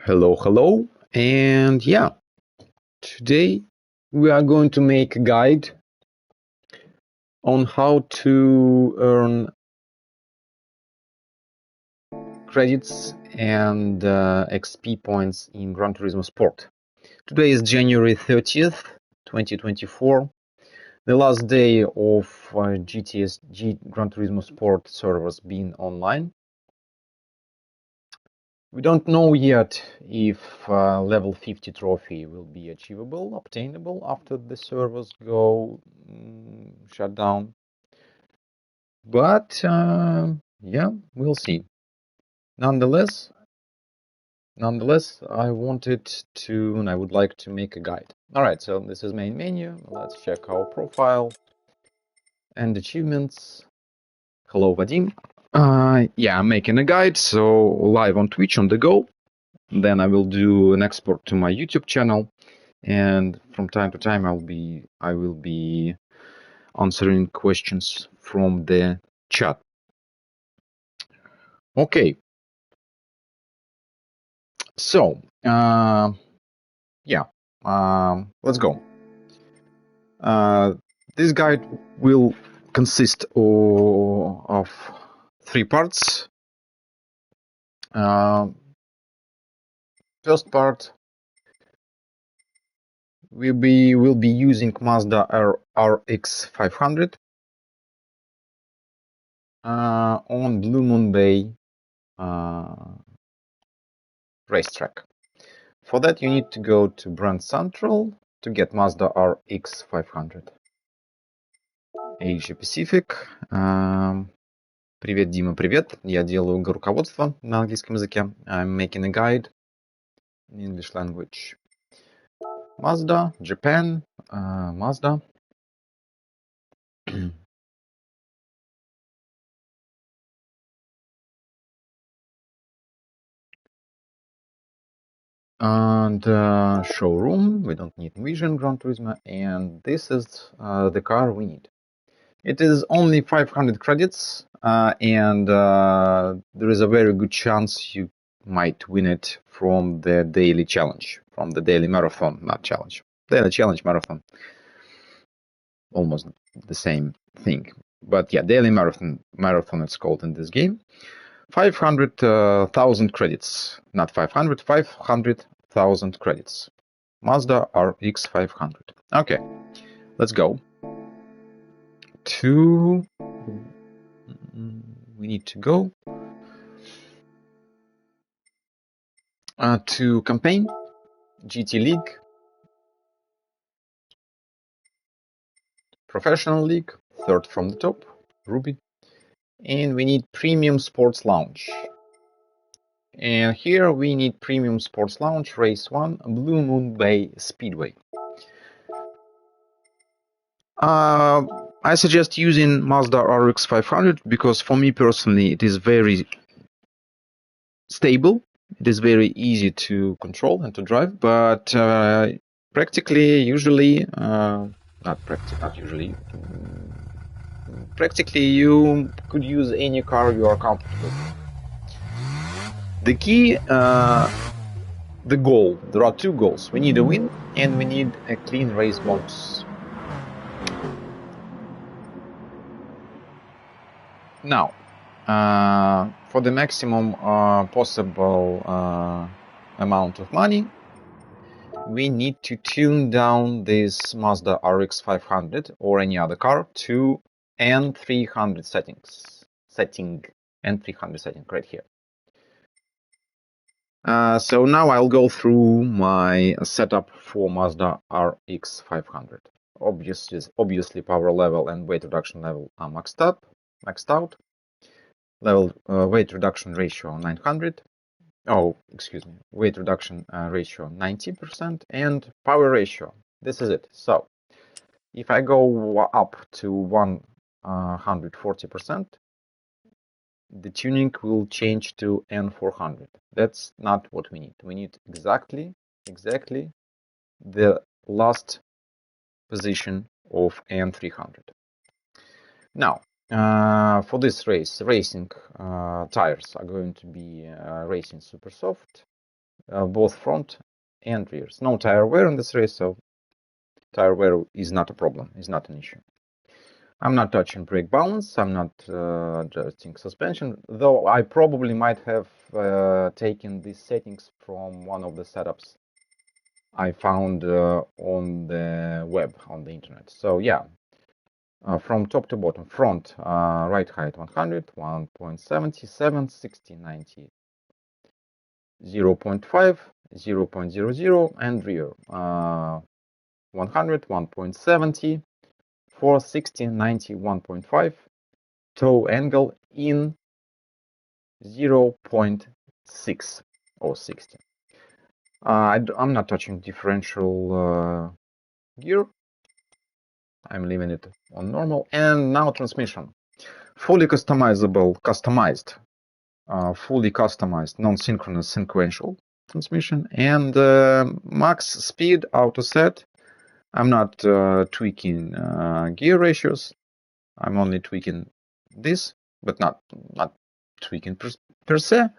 Hello, and yeah, today we are going to make a guide on how to earn credits and XP points in Gran Turismo SPORT. Today is January 30th, 2024, the last day of Gran Turismo SPORT servers being online. We don't know yet if level 50 trophy will be obtainable after the servers go shut down. But yeah, we'll see. Nonetheless, I would like to make a guide. All right, so this is main menu. Let's check our profile and achievements. Hello, Vadim. Yeah, I'm making a guide, so live on Twitch on the go. Then I will do an export to my YouTube channel, and from time to time I will be answering questions from the chat. Okay. So let's go. This guide will consist of 3 parts. First part, we'll be using Mazda RX 500 on Blue Moon Bay racetrack. For that, you need to go to Brand Central to get Mazda RX 500. Asia Pacific. Привет, Дима, привет. Я делаю руководство на английском языке. I'm making a guide in English language. Mazda, Japan, Mazda. And showroom, we don't need Vision Gran Turismo, and this is the car we need. It is only 500 credits, and there is a very good chance you might win it from the daily challenge, from the daily marathon, not challenge, daily challenge marathon. Almost the same thing, but yeah, daily marathon it's called in this game. 500,000 credits, not 500,000 credits. Mazda RX 500. Okay, let's go. We need to go to campaign, GT League, Professional League, third from the top, Ruby, and we need Premium Sports Lounge. And here we need Premium Sports Lounge, Race 1, Blue Moon Bay Speedway. I suggest using Mazda RX 500 because for me personally it is very stable. It is very easy to control and to drive, but practically you could use any car you are comfortable with. The key, the goal, there are 2 goals. We need a win and we need a clean race bonus. Now, for the maximum possible amount of money, we need to tune down this Mazda RX 500 or any other car to N300 N300 setting right here. So now I'll go through my setup for Mazda RX 500. Obviously power level and weight reduction level are maxed out. Weight reduction ratio 900. Weight reduction ratio 90% and power ratio. This is it. So if I go up to 140%, the tuning will change to N400. That's not what we need. We need exactly the last position of N300. Now, for this race, racing tires are going to be Racing Super Soft both front and rears. No tire wear in this race, so tire wear is not a problem, is not an issue. I'm not touching brake balance, I'm not adjusting suspension, though I probably might have taken these settings from one of the setups I found on the web, on the internet. So yeah, from top to bottom, front, right height 100, 1.77, 60, 90, 0.5, 0.00, and rear 100, 1.70, 460, 90, 1.5, toe angle in 0.6 or 60. I'm not touching differential gear. I'm leaving it on normal. And now transmission. Fully customized, fully customized, non-synchronous sequential transmission, and max speed auto set. I'm not tweaking gear ratios. I'm only tweaking this, but not tweaking per se.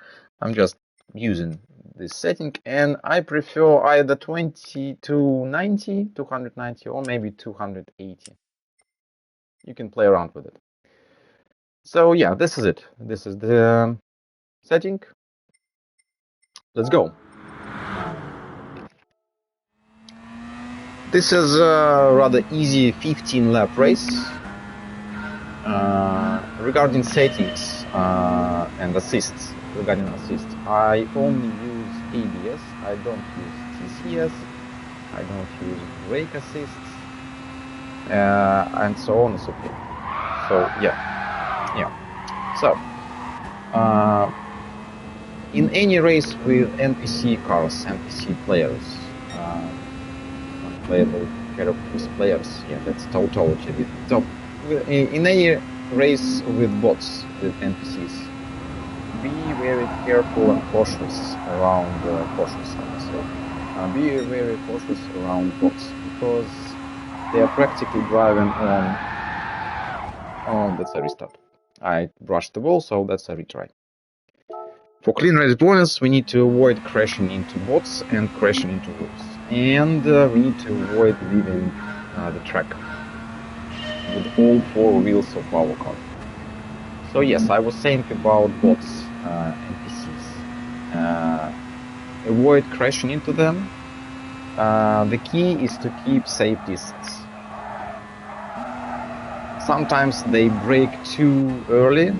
I'm just using this setting, and I prefer either 20 to 90, 290, or maybe 280. You can play around with it. So yeah, this is it. This is the setting. Let's go. This is a rather easy 15-lap race. Regarding settings and assists, I only use ABS. I don't use TCS. I don't use brake assists, and so on and so forth. So yeah. So in any race with NPC cars, NPC players, playable characters players, yeah, that's tautology. So in any race with bots, with NPCs, be very careful and cautious around be very cautious around bots, because they are practically driving on that's a restart. I brushed the wall, so that's a retry. For clean race bonus, we need to avoid crashing into bots and crashing into walls, and we need to avoid leaving the track with all four wheels of our car. So yes, I was saying about bots, NPCs. Avoid crashing into them. The key is to keep safe distance. Sometimes they brake too early,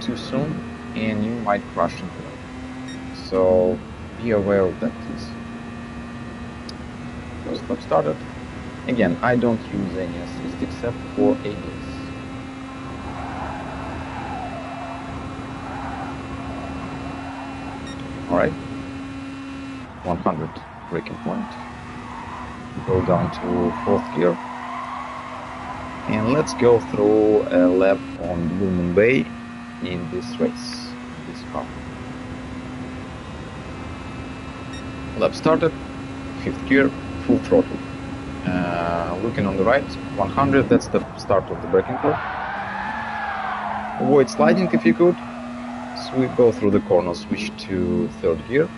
too soon, and you might crash into them. So be aware of that, please. First lap started. Again, I don't use any assist except for ABS. Alright. 100 braking point. Go down to 4th gear. And let's go through a lap on Blue Bay in this race, in this car. Lap started, 5th gear, full throttle. Looking on the right, 100, that's the start of the braking curve. Avoid sliding if you could. Go through the corner, switch to 3rd gear.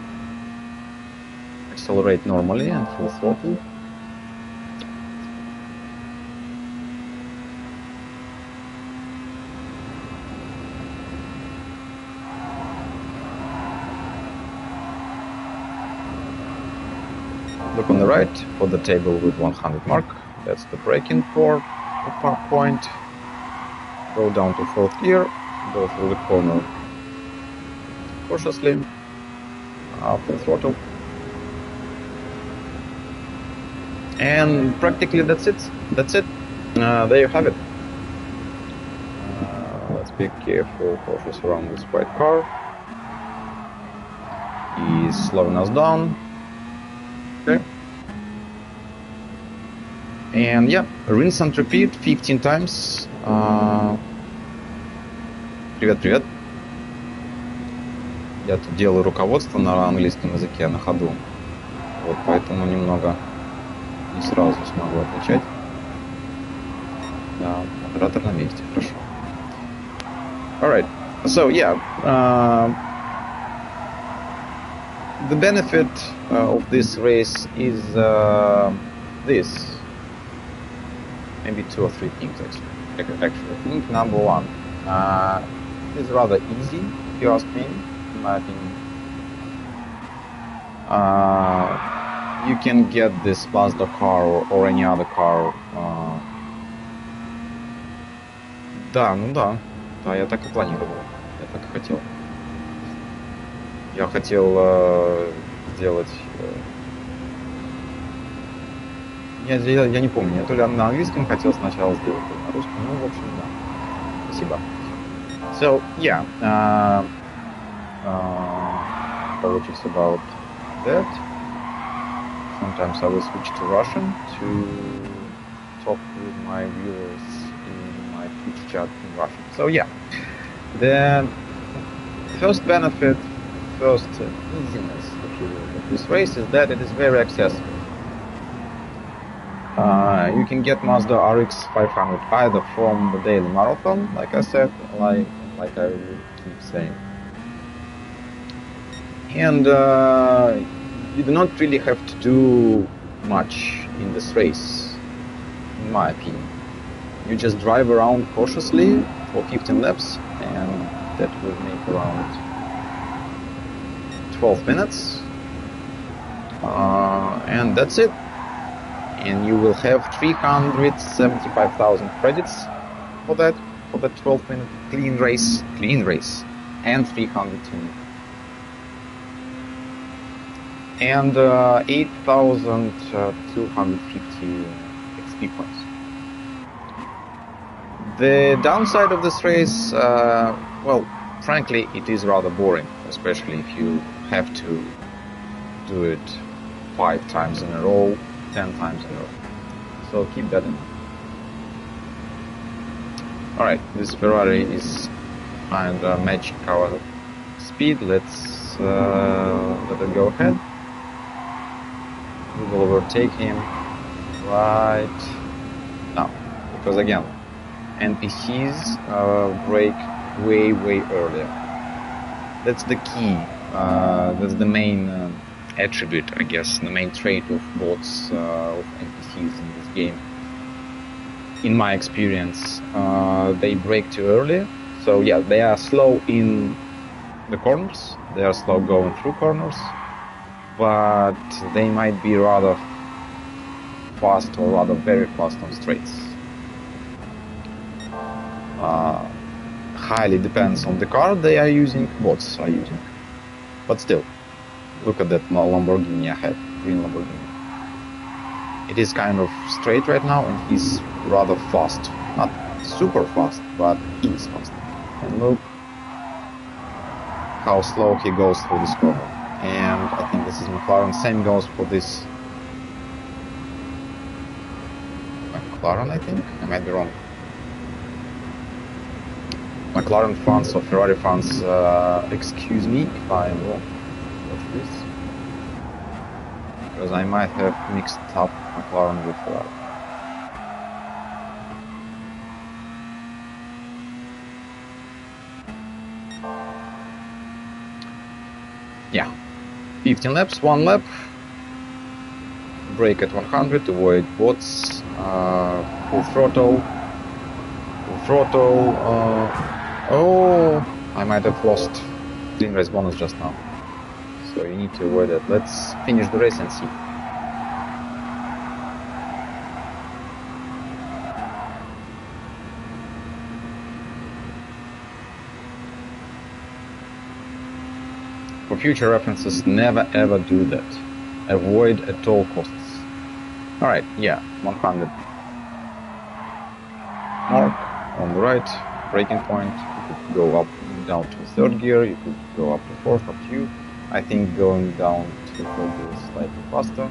Accelerate normally and full throttle. Look on the right for the table with 100 mark. That's the braking point. Go down to 4th gear. Go through the corner cautiously. Full throttle. And practically that's it. There you have it. Let's be careful, cautious around this white car. He's slowing us down. Okay. And yeah, rinse and repeat 15 times. Привет. Я тут делаю руководство на английском языке на ходу. Вот поэтому немного не сразу смогу отвечать. Да, оператор на месте, хорошо. Alright, so yeah. the benefit of this race is this. Maybe 2 or 3 things actually. Thing number 1, it's rather easy if you ask me, in my opinion. You can get this Mazda car or any other car. Да, я так и планировал, я так и хотел. Я хотел сделать... Я не помню, я то ли на английском хотел сначала сделать, то ли на русском, ну, в общем, да. Спасибо. So, yeah, apologies about that. Sometimes I will switch to Russian to talk with my viewers in my Twitch chat in Russian. So, yeah, the first benefit, first easiness, if you will, of this race is that it is very accessible. You can get Mazda RX 500 either from the daily marathon, like I said, like I will keep saying, and you do not really have to do much in this race, in my opinion. You just drive around cautiously for 15 laps, and that will make around 12 minutes, and that's it. And you will have 375,000 credits for that 12-minute clean race, and 320. And 8,250 XP points. The downside of this race, well, frankly, it is rather boring, especially if you have to do it 5 times in a row, 10 times in a row. So keep that in mind. Alright, this Ferrari is kind of matching our speed. Let's let it go ahead. We will overtake him right now. Because again, NPCs brake way earlier. That's the key. That's the main attribute, I guess, the main trait of bots, of NPCs in this game. In my experience, they brake too early. So yeah, they are slow in the corners, they are slow going through corners, but they might be rather fast or rather very fast on straights. Highly depends on the car they are using, bots are using. But still, look at that Lamborghini I have, green Lamborghini. It is kind of straight right now and he's rather fast. Not super fast, but he's fast. And look how slow he goes through this corner. And I think this is McLaren, same goes for this McLaren, I think? I might be wrong. McLaren fans or Ferrari fans, excuse me if I am wrong. What's this? Because I might have mixed up McLaren with Ferrari. Yeah, 15 laps, 1 lap, brake at 100, avoid bots, full throttle, oh, I might have lost clean race bonus just now, so you need to avoid it. Let's finish the race and see. For future references, never ever do that. Avoid at all costs. Alright, yeah, 100 mark on the right, braking point. You could go up down to third gear, you could go up to fourth, up to you. I think going down to third gear is slightly faster.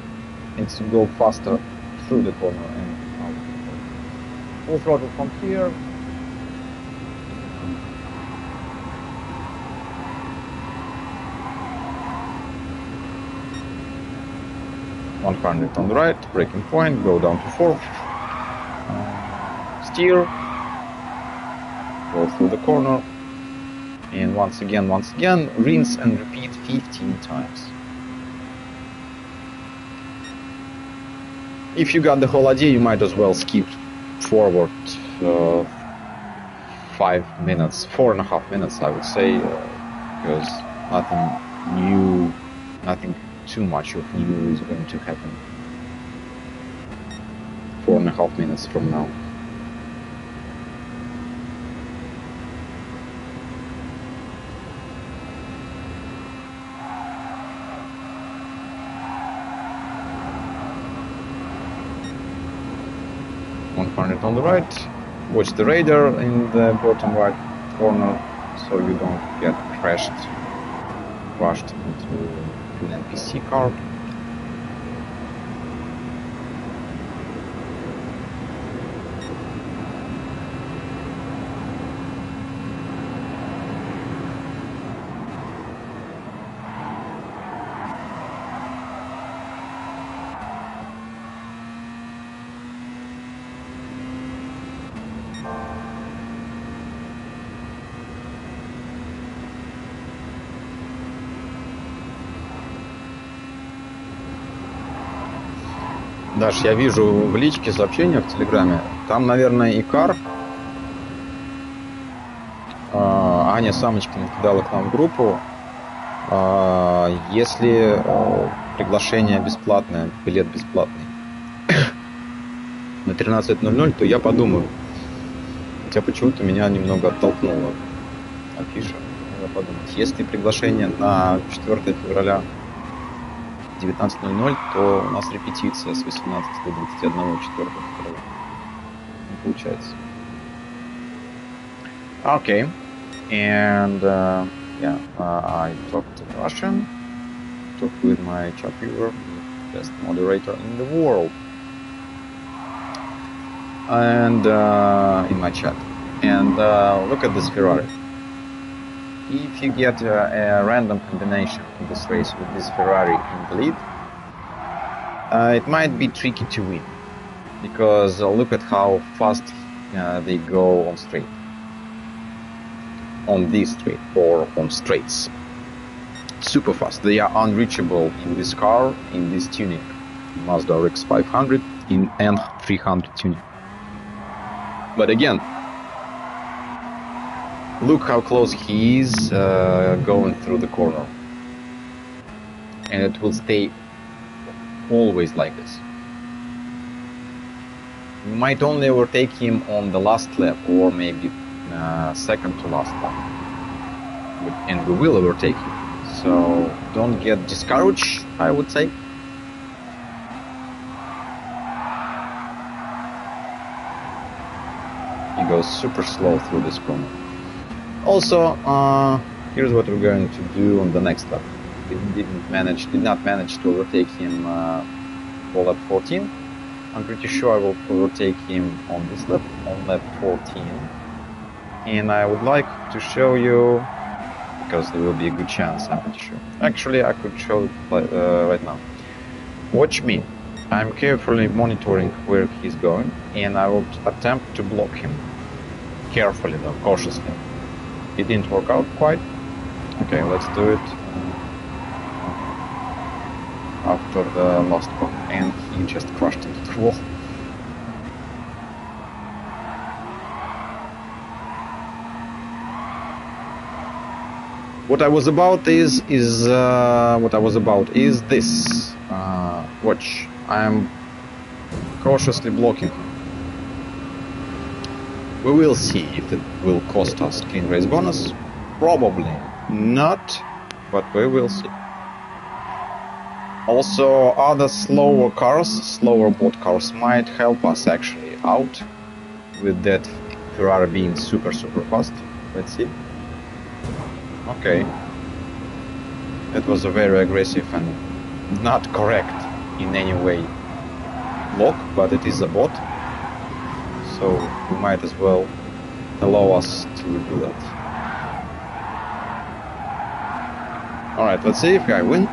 And to go faster through the corner and out. Full throttle from here. 100 on the right, braking point, go down to fourth, steer, go through the corner, and once again, rinse and repeat 15 times. if you got the whole idea, you might as well skip forward 5 minutes, 4.5 minutes, I would say, because nothing new, nothing too much of new is going to happen 4.5 minutes from now. On the right, watch the radar in the bottom right corner, so you don't get crushed into an NPC car. Даш, я вижу в личке сообщения в Телеграме. Там, наверное, Икар. Аня Самочкина кидала к нам в группу. Если приглашение бесплатное, билет бесплатный на 13:00, то я подумаю. Хотя почему-то меня немного оттолкнуло афиша. Надо подумать. Если приглашение на 4 февраля 19:00, то у нас репетиция с 18 до 21 4 февраля. Не получается. Okay. And yeah, I talked Russian, talked with my chat viewer, best moderator in the world, and in my chat. And look at this Ferrari. If you get a random combination in this race with this Ferrari in the lead, it might be tricky to win, because look at how fast they go on straight. On this straight or on straights. Super fast. They are unreachable in this car, in this tuning. Mazda RX 500 in N300 tuning. But again, look how close he is going through the corner. And it will stay always like this. You might only overtake him on the last lap, or maybe second to last lap. And we will overtake you. So don't get discouraged, I would say. He goes super slow through this corner. Also, here's what we're going to do on the next lap. We did not manage to overtake him for lap 14. I'm pretty sure I will overtake him on this lap, on lap 14. And I would like to show you, because there will be a good chance, I'm pretty sure. Actually, I could show it right now. Watch me. I'm carefully monitoring where he's going, and I will attempt to block him. Carefully though, cautiously. It didn't work out quite. Okay, let's do it after the last one, and he just crashed into the wall. What I was about is this. Watch. I'm cautiously blocking him. We will see if it will cost us clean race bonus. Probably not, but we will see. Also, other slower bot cars might help us actually out with that Ferrari being super fast. Let's see. Okay. It was a very aggressive and not correct in any way block, but it is a bot. So we might as well allow us to do that. Alright, let's see if I win.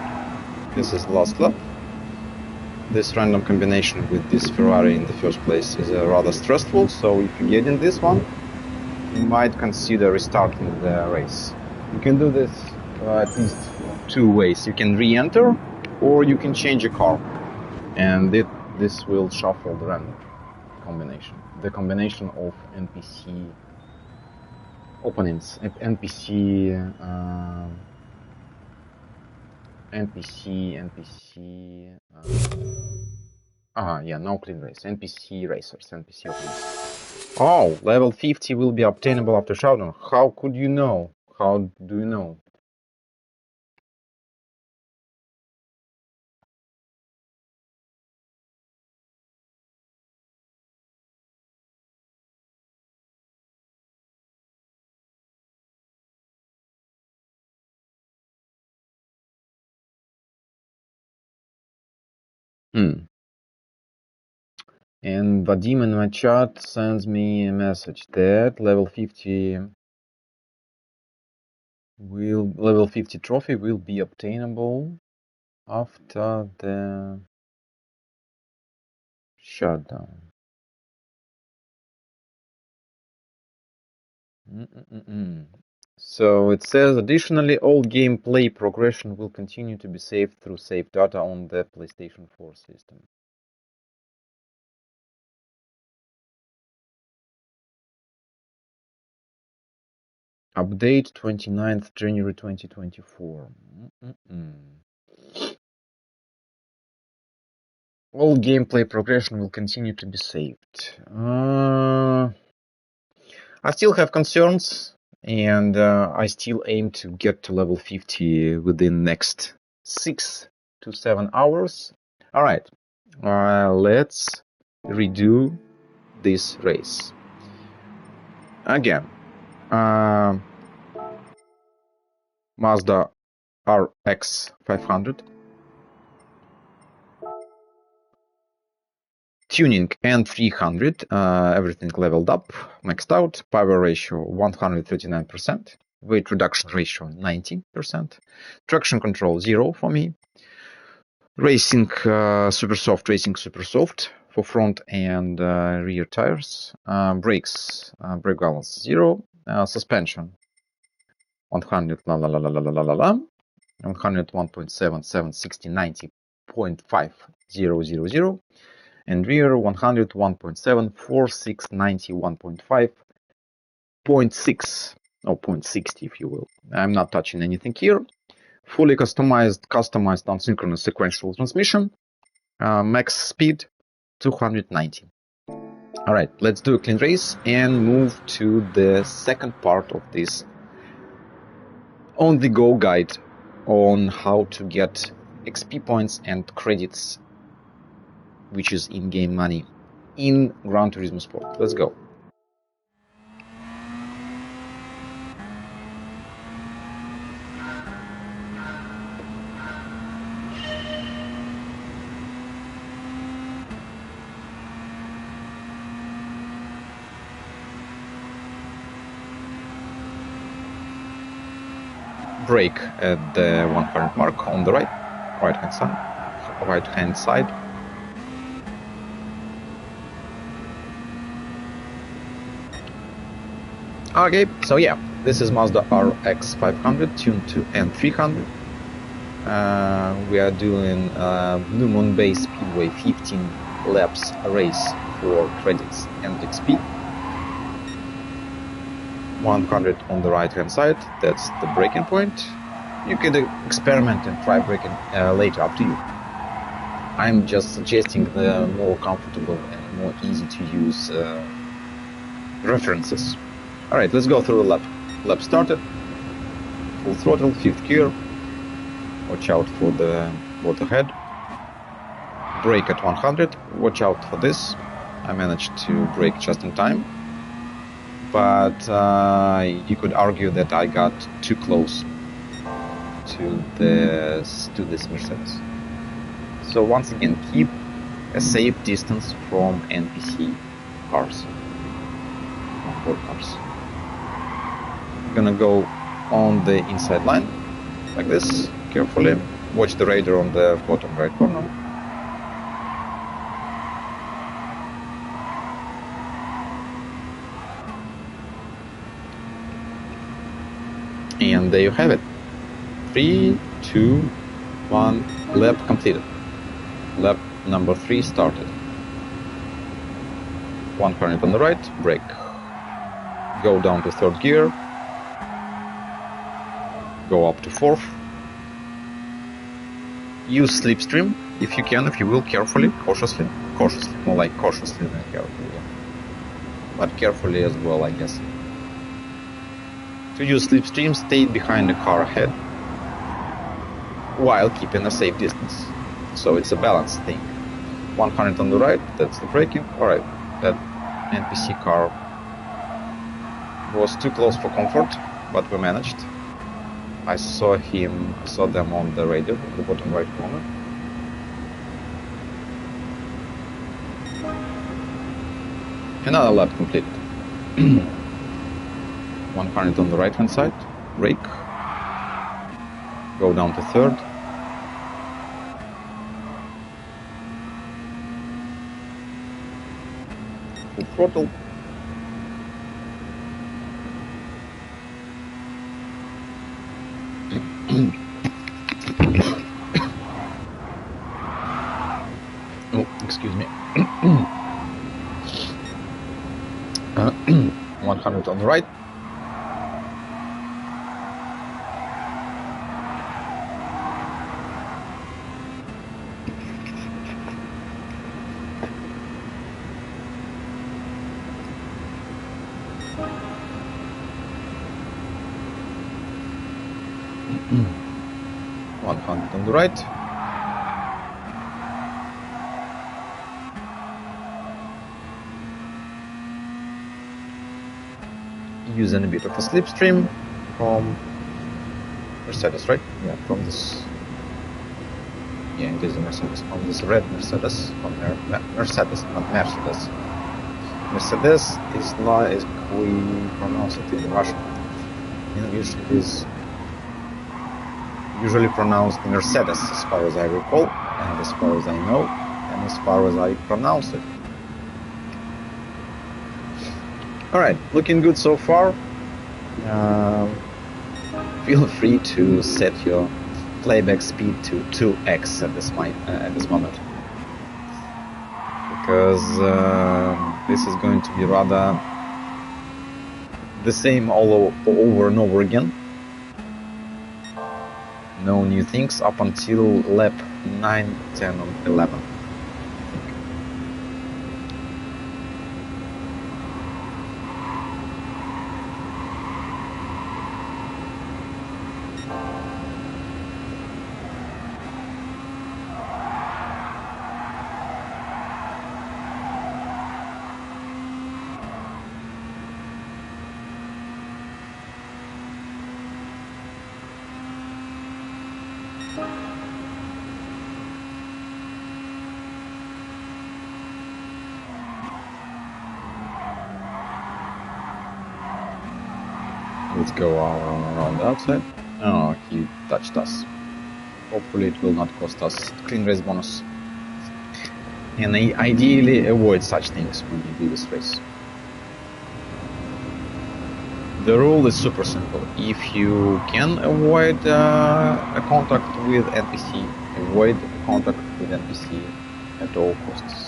This is the last lap. This random combination with this Ferrari in the first place is rather stressful, so if you get in this one, you might consider restarting the race. You can do this at least two ways. You can re-enter, or you can change a car. And this will shuffle the random combination. The combination of NPC opponents, NPC, yeah, no clean race. NPC racers, NPC opponents. Oh, level 50 will be obtainable after showdown. How could you know? How do you know? And Vadim in my chat sends me a message that level 50 trophy will be obtainable after the shutdown. So it says additionally all gameplay progression will continue to be saved through save data on the PlayStation 4 system. Update 29th January 2024. All gameplay progression will continue to be saved. I still have concerns, and I still aim to get to level 50 within next 6 to 7 hours. All right, let's redo this race again. Mazda RX 500. Tuning N300, everything leveled up, maxed out, power ratio 139%, weight reduction ratio 90%, traction control 0 for me, racing super soft for front and rear tires, brakes, brake balance 0, suspension 100 la la la la la la la la, 101.77, 60, 90.5, 000, and rear 101.7, 46, 91.5, 0.6, or 0.60 if you will. I'm not touching anything here. Fully customized asynchronous sequential transmission. Max speed 290. All right, let's do a clean race and move to the second part of this on-the-go guide on how to get XP points and credits, which is in-game money, in Gran Turismo Sport. Let's go. Brake at the 100 mark on the right hand side. Okay, so yeah, this is Mazda RX 500 tuned to N300. We are doing Blue Moon Bay Speedway 15 laps race for credits and XP. 100 on the right hand side, that's the braking point. You can experiment and try braking later, up to you. I'm just suggesting the more comfortable and more easy to use references. Alright, let's go through the lap. Lap started, full throttle, 5th gear, watch out for the waterhead. Brake at 100, watch out for this. I managed to brake just in time. But you could argue that I got too close to this Mercedes. So once again, keep a safe distance from NPC cars, onboard cars. I'm gonna go on the inside line, like this, carefully. Watch the radar on the bottom right corner. And there you have it. 3, 2, 1, lap completed. Lap Number 3 started. 100 on the right, brake. Go down to 3rd gear. Go up to 4th. Use slipstream if you can, if you will, carefully, cautiously. Cautiously, more like cautiously than carefully. Yeah. But carefully as well, I guess. To use slipstream, stay behind the car ahead while keeping a safe distance. So it's a balanced thing. 100 on the right, that's the braking. Alright, that NPC car was too close for comfort, but we managed. I saw them on the radio in the bottom right corner. Another lap completed. 100 on the right hand side, brake, go down to 3rd. Full throttle. Oh, excuse me. 100 on the right. On the right. Using a bit of a slipstream from Mercedes, right? Yeah, from this. Yeah, it is a Mercedes. From this red Mercedes, from Mercedes, not Mercedes. Mercedes is not as we pronounce it in Russian. In English, it is usually pronounced Mercedes, as far as I recall, and as far as I know, and as far as I pronounce it. Alright, looking good so far. Feel free to set your playback speed to 2x at this moment. Because this is going to be rather the same all over and over again. No new things up until lap 9, 10 and 11. Let's go around the outside. Oh, he touched us. Hopefully it will not cost us clean race bonus. And ideally avoid such things when you do this race. The rule is super simple. If you can avoid a contact with NPC, avoid contact with NPC at all costs.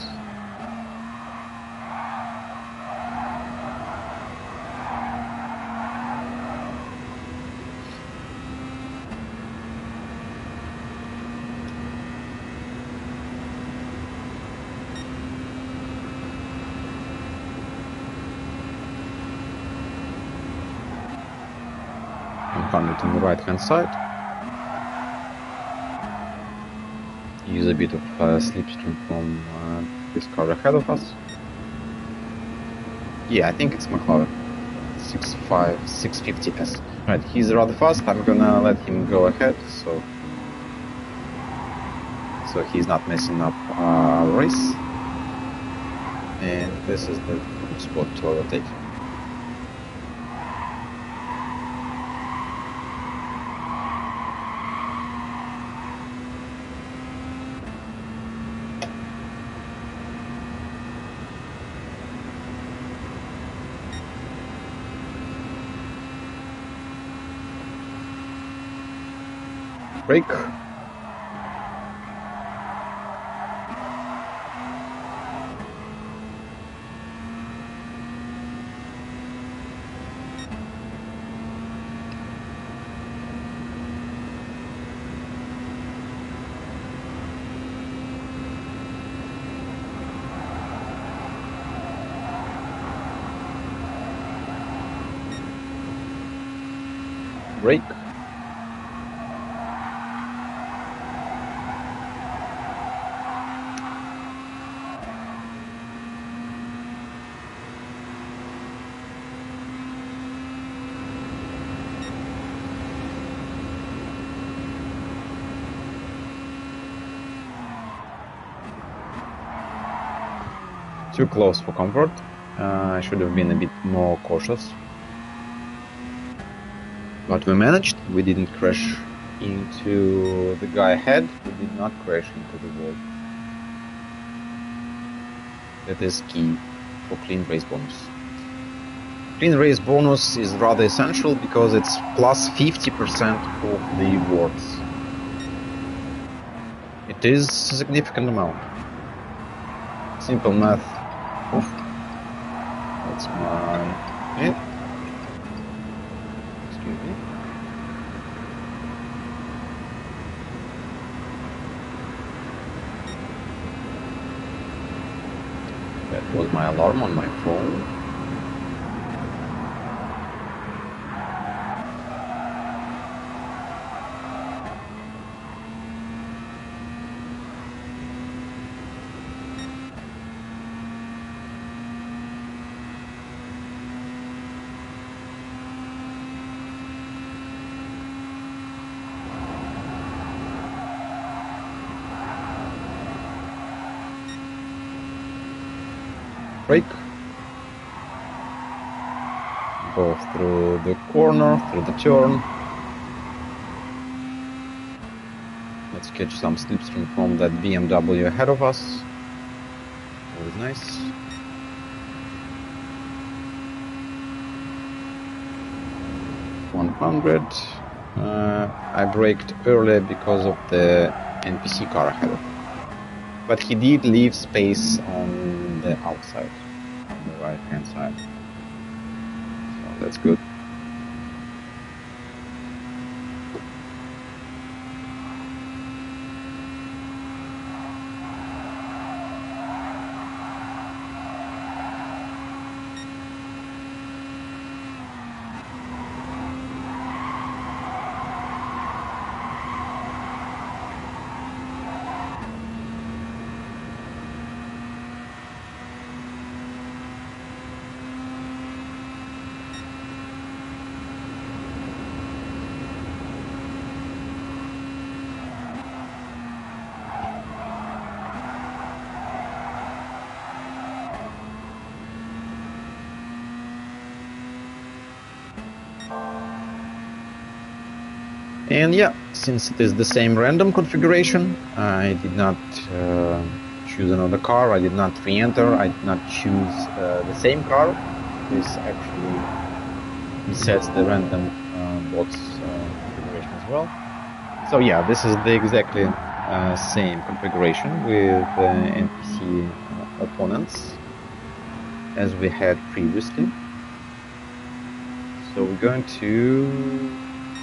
On the right hand side. Use a bit of slipstream from this car ahead of us. Yeah, I think it's McLaren 650S. Right, he's rather fast. I'm gonna let him go ahead, so he's not messing up our race. And this is the spot to overtake. Brake. Brake. Too close for comfort. I should have been a bit more cautious. But we managed. We didn't crash into the guy ahead. We did not crash into the wall. That is key for clean race bonus. Clean race bonus is rather essential because it's plus 50% of the rewards. It is a significant amount. Simple math. Oof. That's my... Excuse me. That was my alarm on my phone. Brake. Go through the corner, through the turn. Let's catch some slipstream from that BMW ahead of us. Always nice. I braked earlier because of the NPC car ahead of me. But he did leave space on the outside, on the right hand side. So that's good. And yeah, since it is the same random configuration, I did not choose another car, I did not re-enter, I did not choose the same car. This actually resets the random bots configuration as well. So yeah, this is the exactly same configuration with NPC opponents as we had previously. So we're going to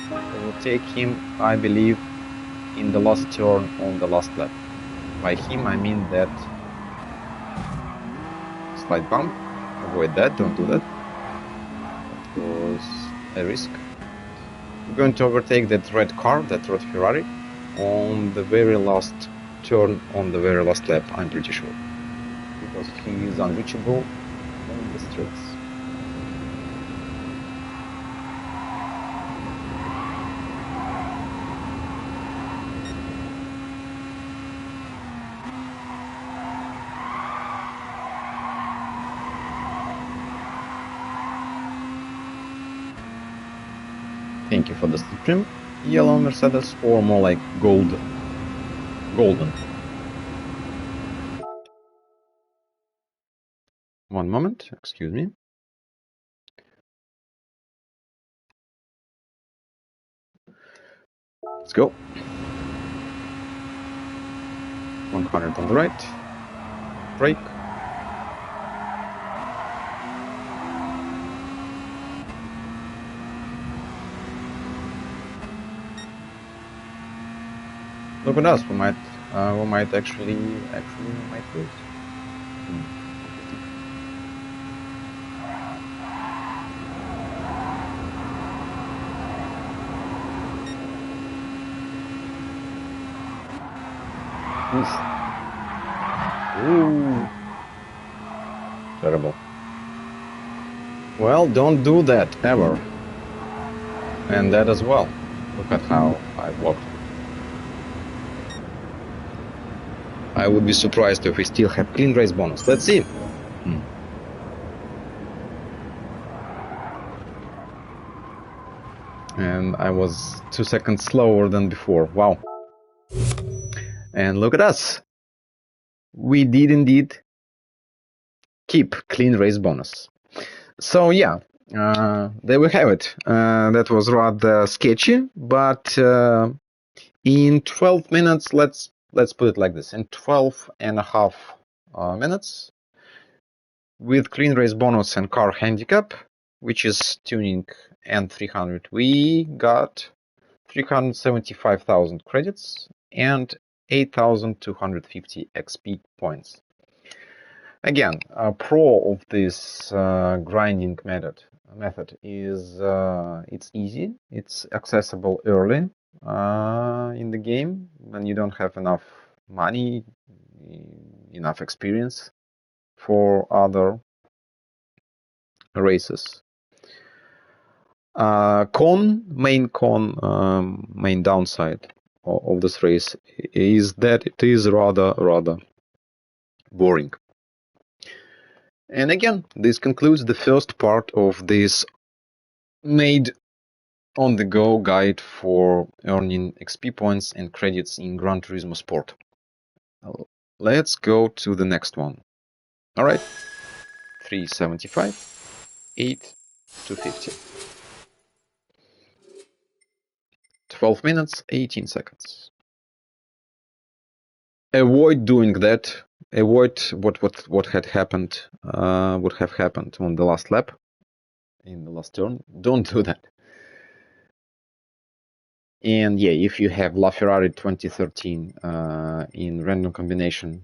overtake him, I believe, in the last turn on the last lap. By him I mean that slight bump. Avoid that, don't do that. That was a risk. We're going to overtake that red car, that red Ferrari, on the very last turn on the very last lap, I'm pretty sure. Because he is unreachable on the streets. Thank you for the slipstream, yellow Mercedes, or more like golden. One moment, excuse me. Let's go. 100 on the right. Brake. Look at us. We might actually lose. Oof. Ooh. Terrible. Well, don't do that ever. And that as well. Look at how I blocked him. I would be surprised if we still have clean race bonus. Let's see. And I was 2 seconds slower than before. Wow. And look at us. We did indeed keep clean race bonus. So yeah, there we have it. That was rather sketchy, but in 12 minutes, let's put it like this. In 12 and a half minutes, with clean race bonus and car handicap, which is tuning and 300, we got 375,000 credits and 8,250 XP points. Again, a pro of this grinding method is it's easy, it's accessible early in the game when you don't have enough money, enough experience for other races. Main downside of this race is that it is rather boring. And again, this concludes the first part of this made on the go guide for earning XP points and credits in Gran Turismo Sport. Let's go to the next one. All right, 375, 8 to 50. 12 minutes, 18 seconds. Avoid doing that. Avoid what had happened, would have happened on the last lap, in the last turn. Don't do that. And yeah, if you have LaFerrari 2013 in random combination,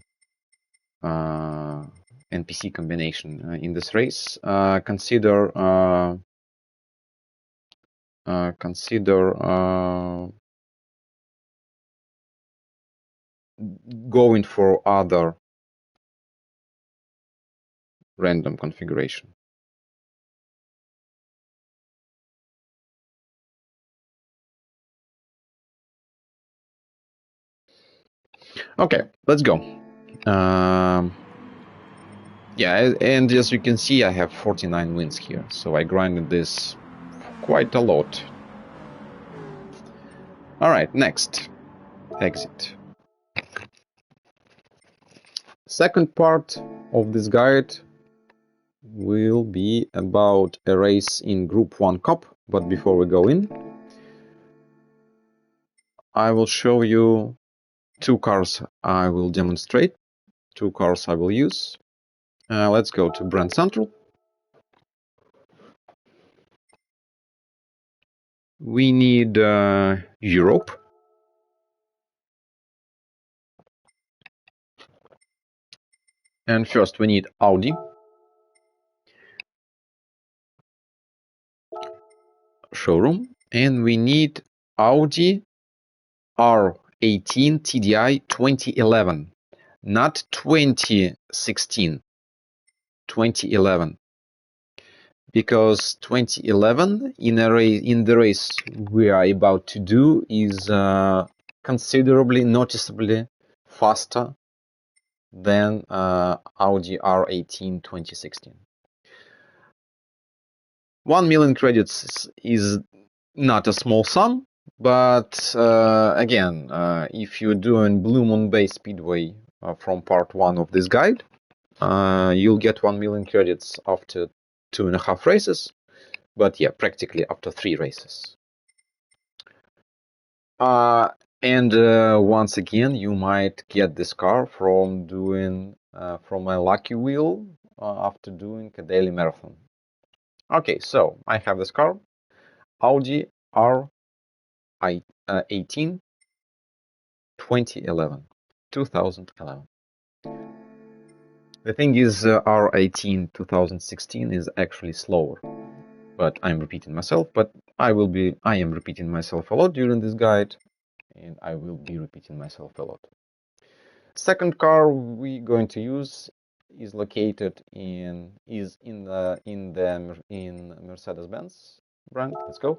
NPC combination in this race, consider going for other random configuration. Okay, let's go. Yeah, and as you can see, I have 49 wins here, so I grinded this quite a lot. Alright, next. Exit. Second part of this guide will be about a race in Group 1 Cup, but before we go in, I will show you two cars I will demonstrate, two cars I will use. Let's go to Brand Central. We need Europe. And first we need Audi. Showroom. And we need Audi R18 TDI 2011. Not 2016. 2011. Because 2011 in the race we are about to do is considerably, noticeably faster than Audi R18 2016. 1 million credits is not a small sum, but again, if you're doing Blue Moon Bay Speedway from part 1 of this guide, you'll get 1 million credits after 2.5 races, but yeah, practically after 3 races. And once again, you might get this car from doing from a lucky wheel after doing a daily marathon. Okay, so I have this car, Audi R18 2011. The thing is, R18 2016 is actually slower, but I'm repeating myself. But I am repeating myself a lot during this guide, and I will be repeating myself a lot. Second car we're going to use is located in Mercedes-Benz brand. Let's go.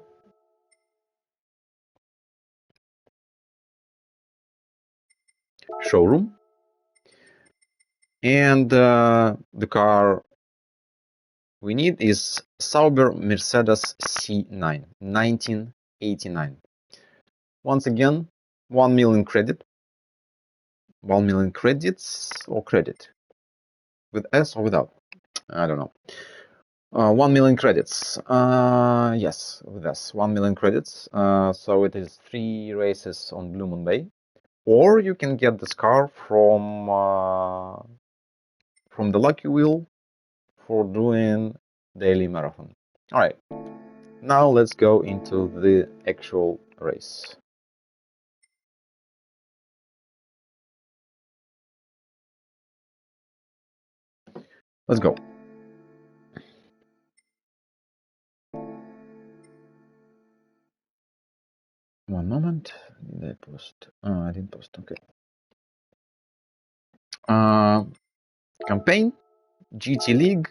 Showroom. And the car we need is Sauber Mercedes C9, 1989. Once again, 1 million credit. 1 million credits or credit? With S or without? I don't know. 1 million credits. Yes, with S. 1 million credits. So it is 3 races on Blue Moon Bay. Or you can get this car from the Lucky Wheel for doing daily marathon. All right. Now let's go into the actual race. Let's go. One moment. Did I post? I didn't post. Okay. Campaign, GT League,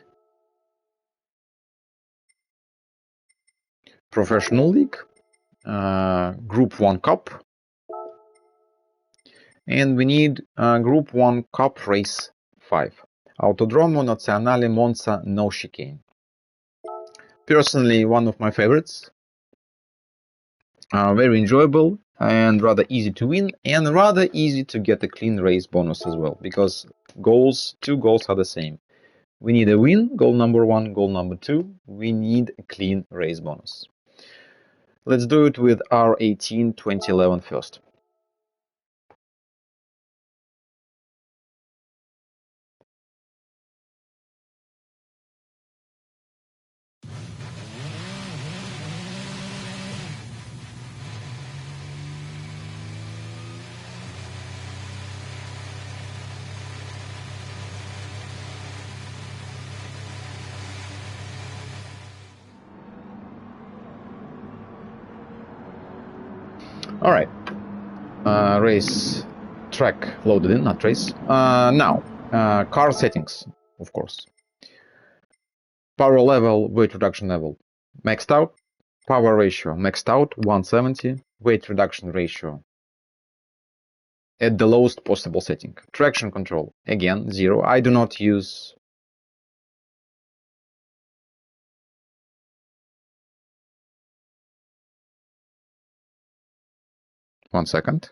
Professional League, Group 1 Cup, and we need Group 1 Cup Race 5. Autodromo Nazionale Monza No Chicane. Personally, one of my favorites. Very enjoyable and rather easy to win, and rather easy to get a clean race bonus as well, because two goals are the same. We need a win, goal number 1, goal number 2. We need a clean race bonus. Let's do it with R18 2011 first. All right, race track loaded in, not race. Now, car settings, of course. Power level, weight reduction level, maxed out. Power ratio, maxed out, 170. Weight reduction ratio, at the lowest possible setting. Traction control, again, 0. I do not use... One second.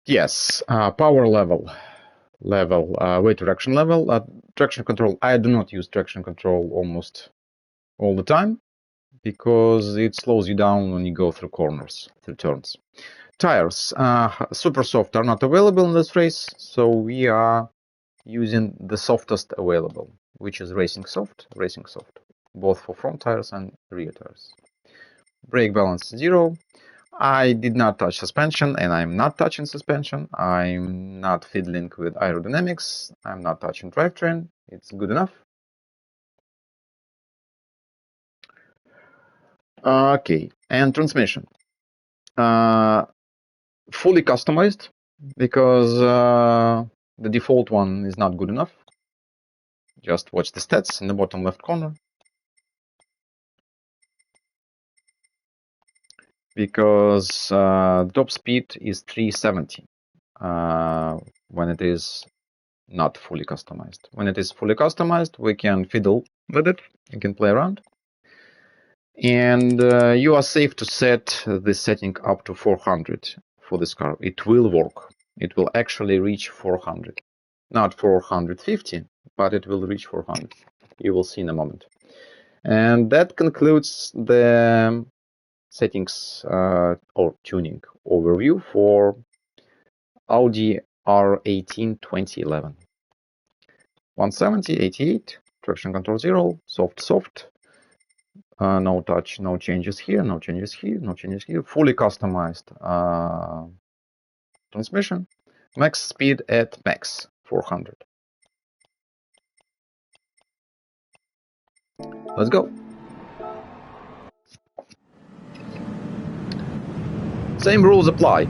Yes, power level, weight reduction level, traction control. I do not use traction control almost all the time because it slows you down when you go through corners, through turns. Tires, super soft are not available in this race, so we are using the softest available, which is racing soft, both for front tires and rear tires. Brake balance 0. I did not touch suspension, and I'm not touching suspension. I'm not fiddling with aerodynamics. I'm not touching drivetrain. It's good enough. Okay, and transmission. Fully customized, because the default one is not good enough. Just watch the stats in the bottom left corner. Because top speed is 370 when it is not fully customized. When it is fully customized, we can fiddle with it, you can play around. And you are safe to set this setting up to 400 for this car. It will work. It will actually reach 400. Not 450, but it will reach 400. You will see in a moment. And that concludes the settings or tuning overview for Audi R18 2011. 170, 88, traction control 0, soft, No touch, no changes here, no changes here, no changes here. Fully customized transmission. Max speed at max 400. Let's go. Same rules apply.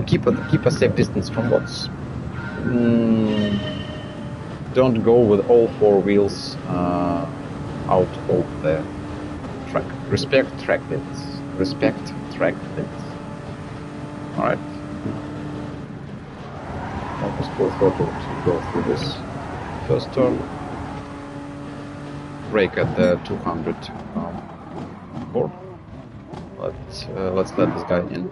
Keep a safe distance from bots. Don't go with all four wheels out of the track. Respect track limits. Respect track limits. Alright. Almost full throttle to go through this first turn. Brake at the 200 board. Let's let this guy in.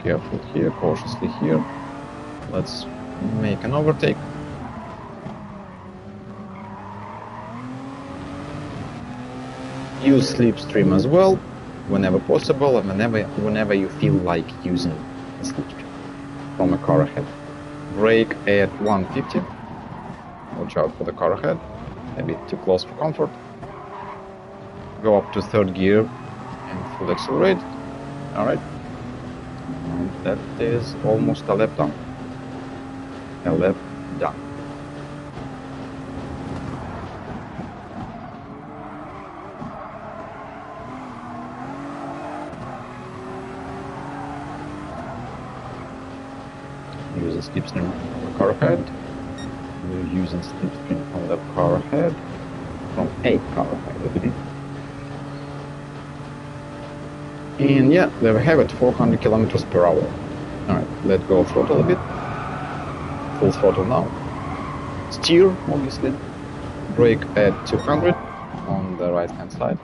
Careful here, cautiously here. Let's make an overtake. Use slipstream as well, whenever possible, and whenever you feel like using a slipstream from a car ahead. Brake at 150. Watch out for the car ahead. A bit too close for comfort. Go up to third gear and full accelerate. Alright. That is almost a lap done. A lap done. Use a slipstream from the car ahead. We're using slipstream from the car ahead. From a car ahead, I believe. And yeah, there we have it, 400 kilometers per hour. Alright, let go throttle a bit. Full throttle now. Steer, obviously. Brake at 200 on the right hand side.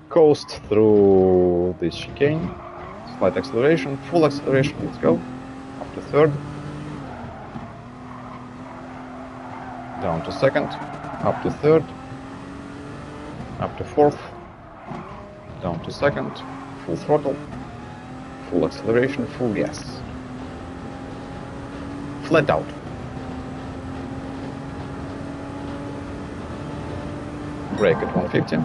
Coast through this chicane. Slight acceleration, full acceleration, let's go. Up to third. Down to second. Up to third. Up to fourth. Down to second. Full throttle, full acceleration, full gas. Flat out. Brake at 150.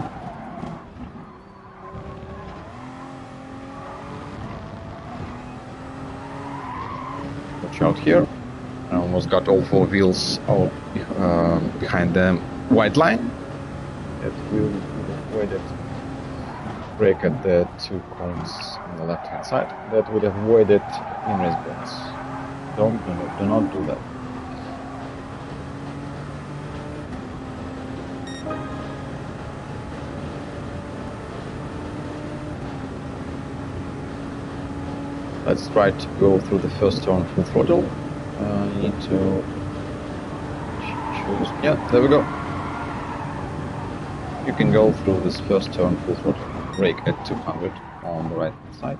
Watch out here. I almost got all four wheels out behind the white line. It will avoid it. Brake at the 2 cones on the left hand side. That would avoid it in race bots. Do not do that. Let's try to go through the first turn full throttle. You need to choose. Yeah, there we go. You can go through this first turn full throttle. Brake at 200 on the right hand side.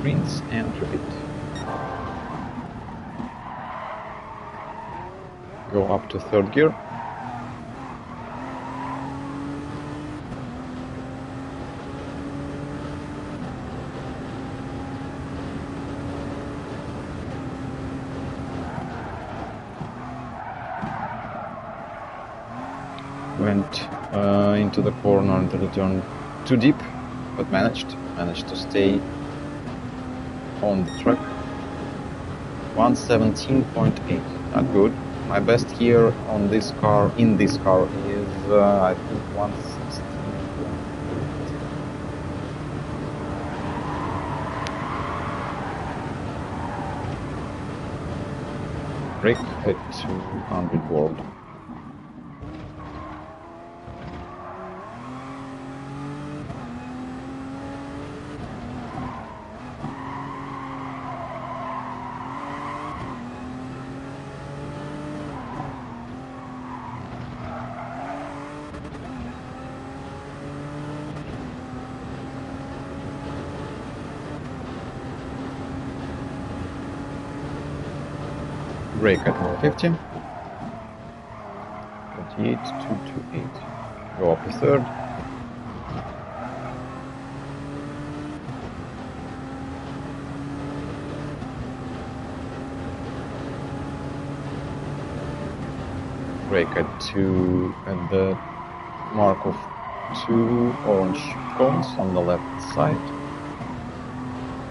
Rinse and repeat. Go up to third gear. Went into the corner into the turn too deep, but managed to stay on the track. 117.8, not good. My best here on this car, in this car, is I think 116. Brake at 200 world. Brake at 150. 28, 228. Go up to third. Brake at 2 at the mark of 2 orange cones on the left side.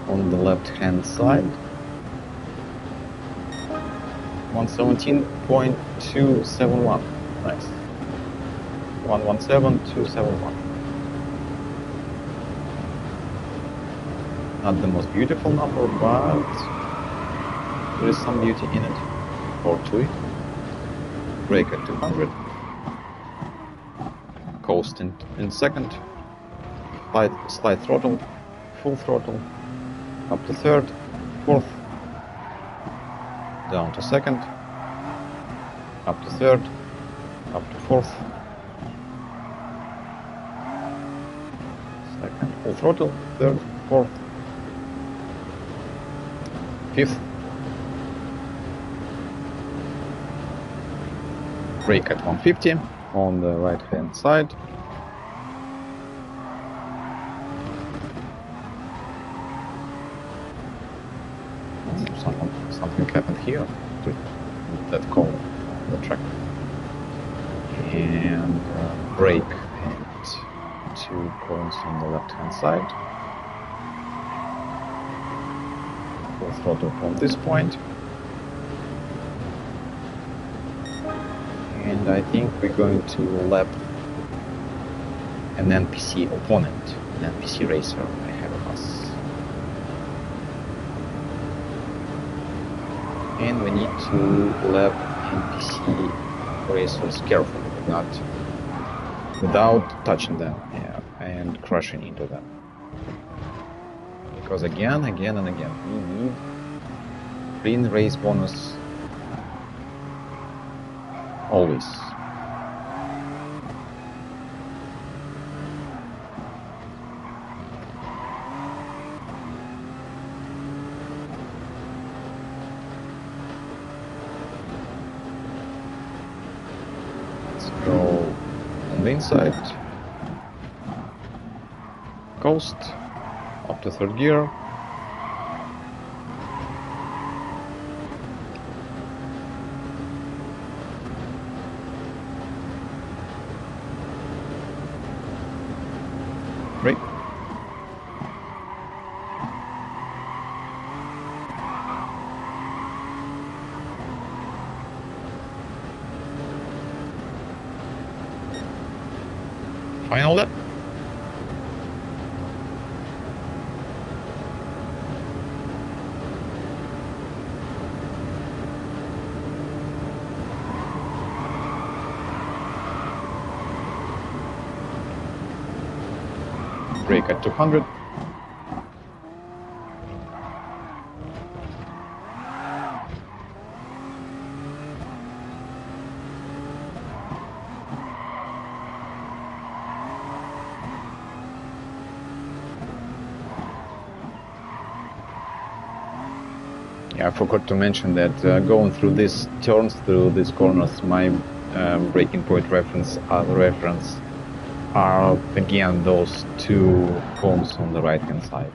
On the left hand side. 117.271. Nice. 117.271. Not the most beautiful number, but there is some beauty in it, or to it. Brake at 200. Coast in second. Slide throttle. Full throttle. Up to third. Fourth. Down to second. Up to third. Up to fourth. Second. Full throttle. Third. Fourth. Fifth. Brake at 150 on the right hand side. Something happened here with that cone on the track. And brake and 2 cones on the left hand side. Full throttle from this point. And I think we're going to lap an NPC opponent, an NPC racer ahead of us. And we need to lap NPC racers carefully, not without touching them, and crashing into them. Because again and again, we need green race bonus always. Let's go on the inside. Coast up to third gear. Brake. Final lap. Brake at 200. Yeah, I forgot to mention that going through these turns, through these corners, my braking point reference are again those 2 cones on the right hand side.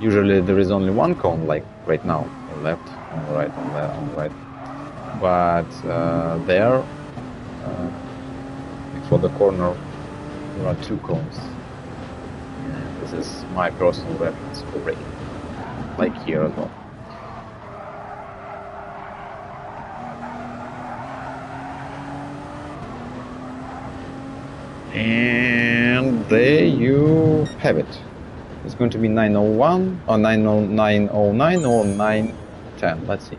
Usually there is only 1 cone, like right now, on the left, on the right, on the right. But there, for the corner, there are 2 cones. And this is my personal reference for braking, like here as well. And there you have it. It's going to be 901 or 909 or 910. Let's see.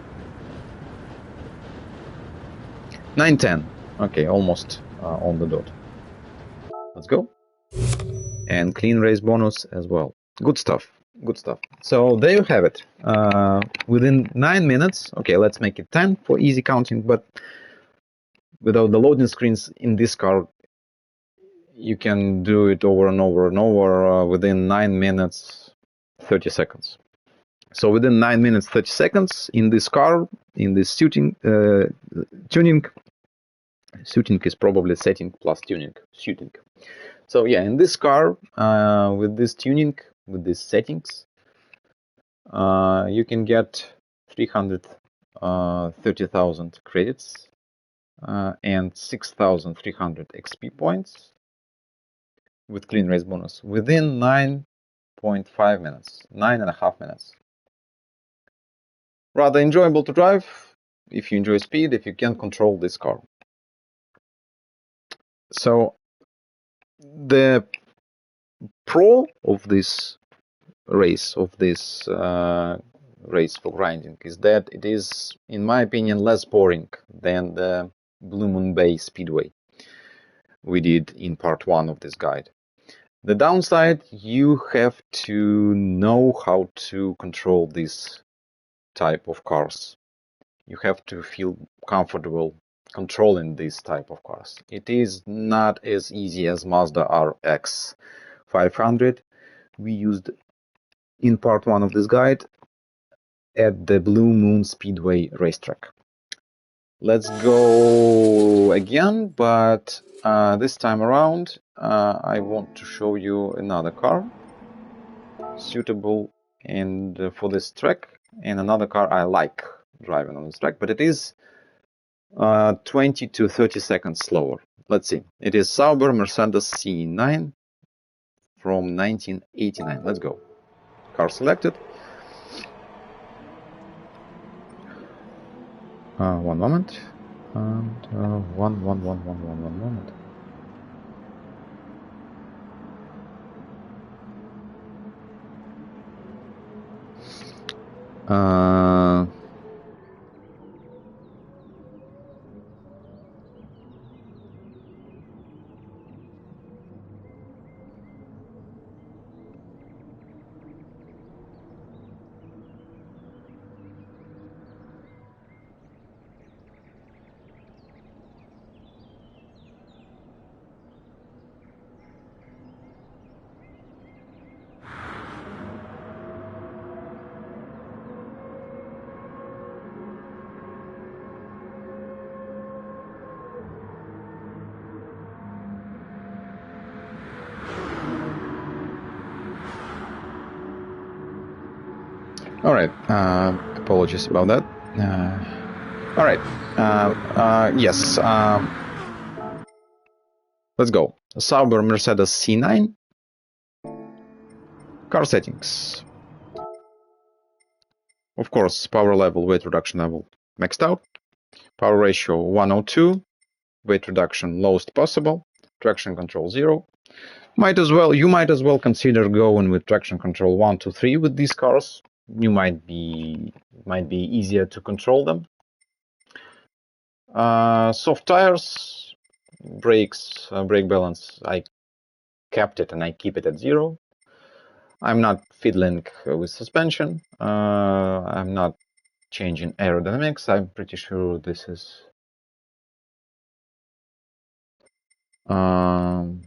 910. Okay, almost on the dot. Let's go. And clean race bonus as well. Good stuff. Good stuff. So there you have it. Within 9 minutes. Okay, let's make it 10 for easy counting. But without the loading screens in this car, you can do it over and over and over within 9 minutes, 30 seconds. So within 9 minutes 30 seconds in this car, in this tuning is probably setting plus tuning, shooting. So yeah, in this car, with this tuning, with these settings, you can get 330,000 credits and 6,300 XP points with clean race bonus within 9.5 minutes, 9.5 minutes. Rather enjoyable to drive if you enjoy speed, if you can control this car. So the pro of this race, for grinding, is that it is, in my opinion, less boring than the Blue Moon Bay Speedway we did in part 1 of this guide. The downside, you have to know how to control this type of cars. You have to feel comfortable controlling this type of cars. It is not as easy as Mazda RX 500 we used in part 1 of this guide at the Blue Moon Speedway racetrack. Let's go again, but this time around I want to show you another car suitable and for this track, and another car I like driving on this track, but it is 20 to 30 seconds slower. Let's see. It is Sauber Mercedes C9 from 1989. Let's go. Car selected. One moment. And one moment. All right. Apologies about that. All right. Yes. Let's go. Sauber Mercedes C9. Car settings. Of course, power level, weight reduction level maxed out. Power ratio 102. Weight reduction lowest possible. Traction control 0. You might as well consider going with traction control 1 to 3 with these cars. You might be easier to control them. Soft tires, brakes, brake balance, I kept it and I keep it at 0. I'm not fiddling with suspension. I'm not changing aerodynamics. I'm pretty sure this is I'm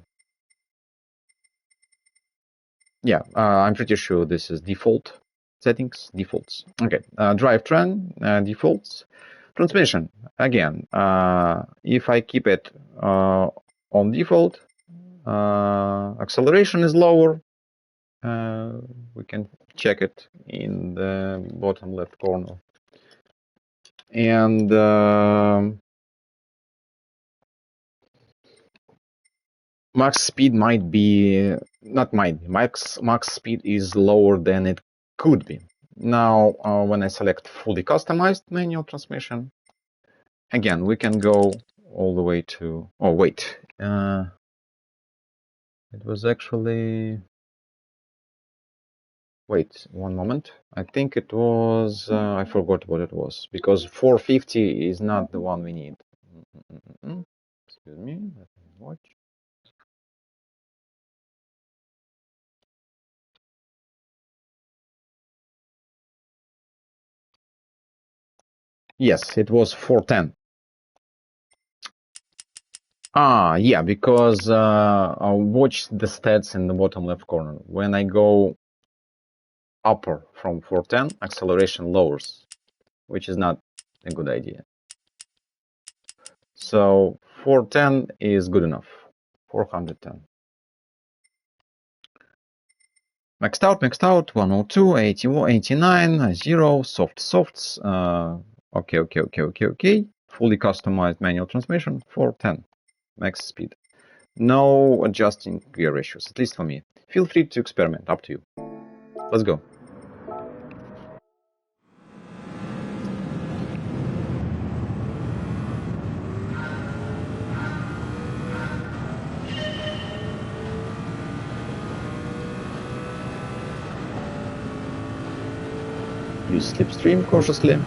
pretty sure this is defaults. Okay, drivetrain defaults. Transmission, again, if I keep it on default, acceleration is lower. We can check it in the bottom left corner. And max speed max speed is lower than it could be. Now, when I select fully customized manual transmission, again, we can go all the way to, oh wait, it was actually, wait, one moment. I think it was, I forgot what it was, because 450 is not the one we need. Excuse me, let me watch. Yes, it was 410. Yeah, because I'll watch the stats in the bottom left corner. When I go upper from 410, acceleration lowers, which is not a good idea. So 410 is good enough. 410. Maxed out, 102, 81, 89, 0, softs. Okay. Fully customized manual transmission, 410, max speed. No adjusting gear ratios, at least for me. Feel free to experiment, up to you. Let's go. Use slipstream cautiously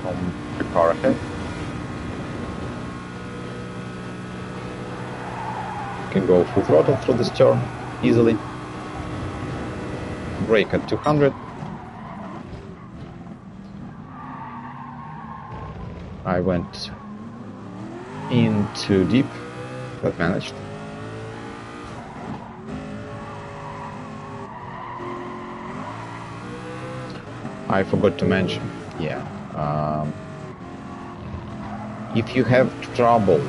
from the car ahead. You can go full throttle through this turn easily. Brake at 200. I went in too deep, but managed. I forgot to mention, if you have trouble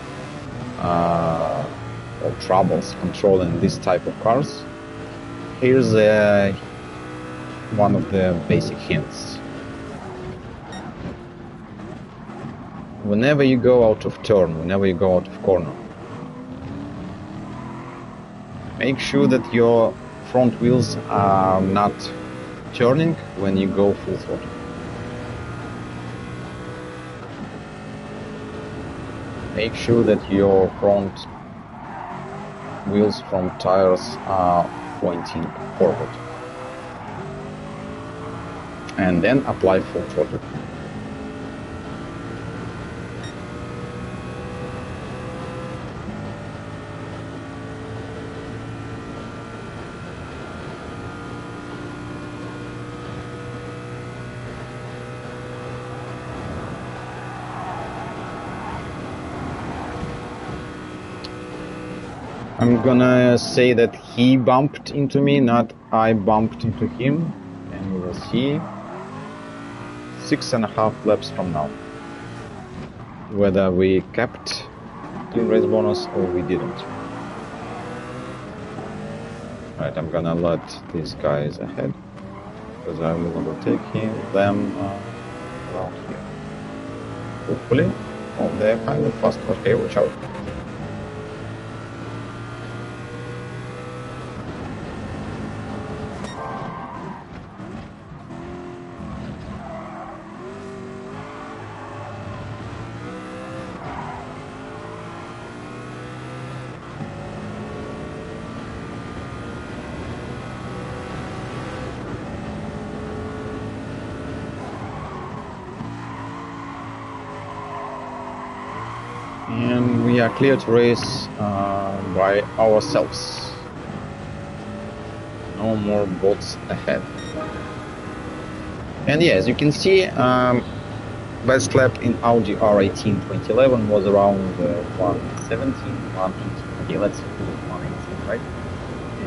or troubles controlling this type of cars, here's one of the basic hints. Whenever you go out of turn, whenever you go out of corner, make sure that your front wheels are not turning when you go full throttle. Make sure that your front wheels from tires are pointing forward. And then apply full throttle. I'm gonna say that he bumped into me, not I bumped into him, and we will see 6.5 laps from now whether we kept clean race bonus or we didn't. Right, I'm gonna let these guys ahead because I will overtake them around here. Hopefully. Oh, they're kind of fast. Okay, watch out. And we are clear to race by ourselves. No more bots ahead. And yeah, as you can see, best lap in Audi R18 2011 was around 117, 118. Okay, let's put it 118, right?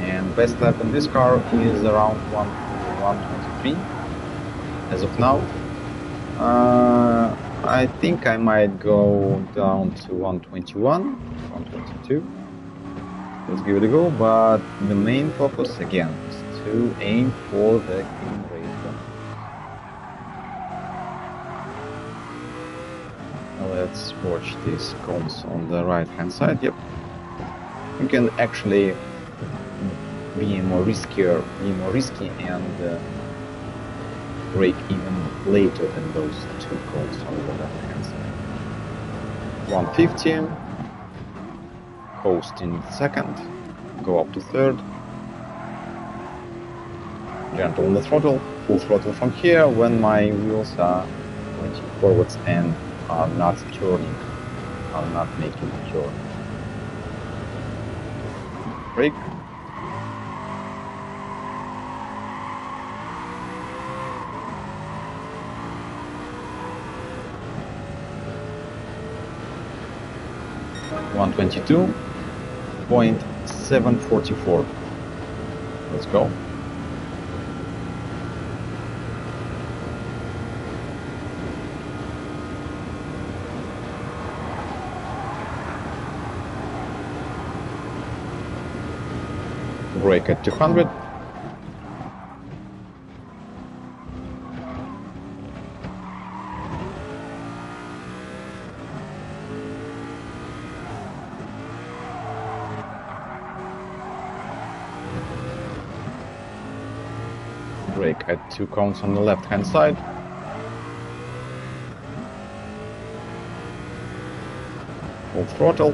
And best lap in this car is around 123 as of now. I think I might go down to 121, 122. Let's give it a go, but the main focus again is to aim for the clean race bonus. Let's watch these cones on the right hand side. Yep, you can actually be more risky and brake even later than those two cones on the left hand side. 115, coast in second, go up to third, gentle on the throttle, full throttle from here when my wheels are pointing forwards and are not turning, are not making a turn. Brake. .744. Let's go. Brake at 200. Brake at 2 cones on the left hand side. Full throttle.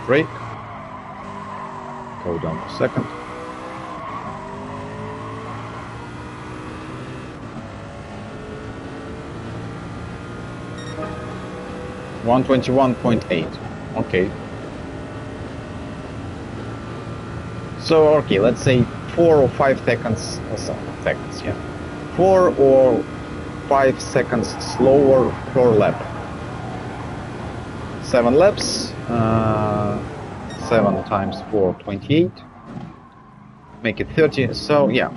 Brake. Go down to second. $121.8. Okay. So okay, let's say 4 or 5 seconds or seconds, yeah. 4 or 5 seconds slower per lap. 7 laps. 7 times 4, 28. Make it 30. So yeah,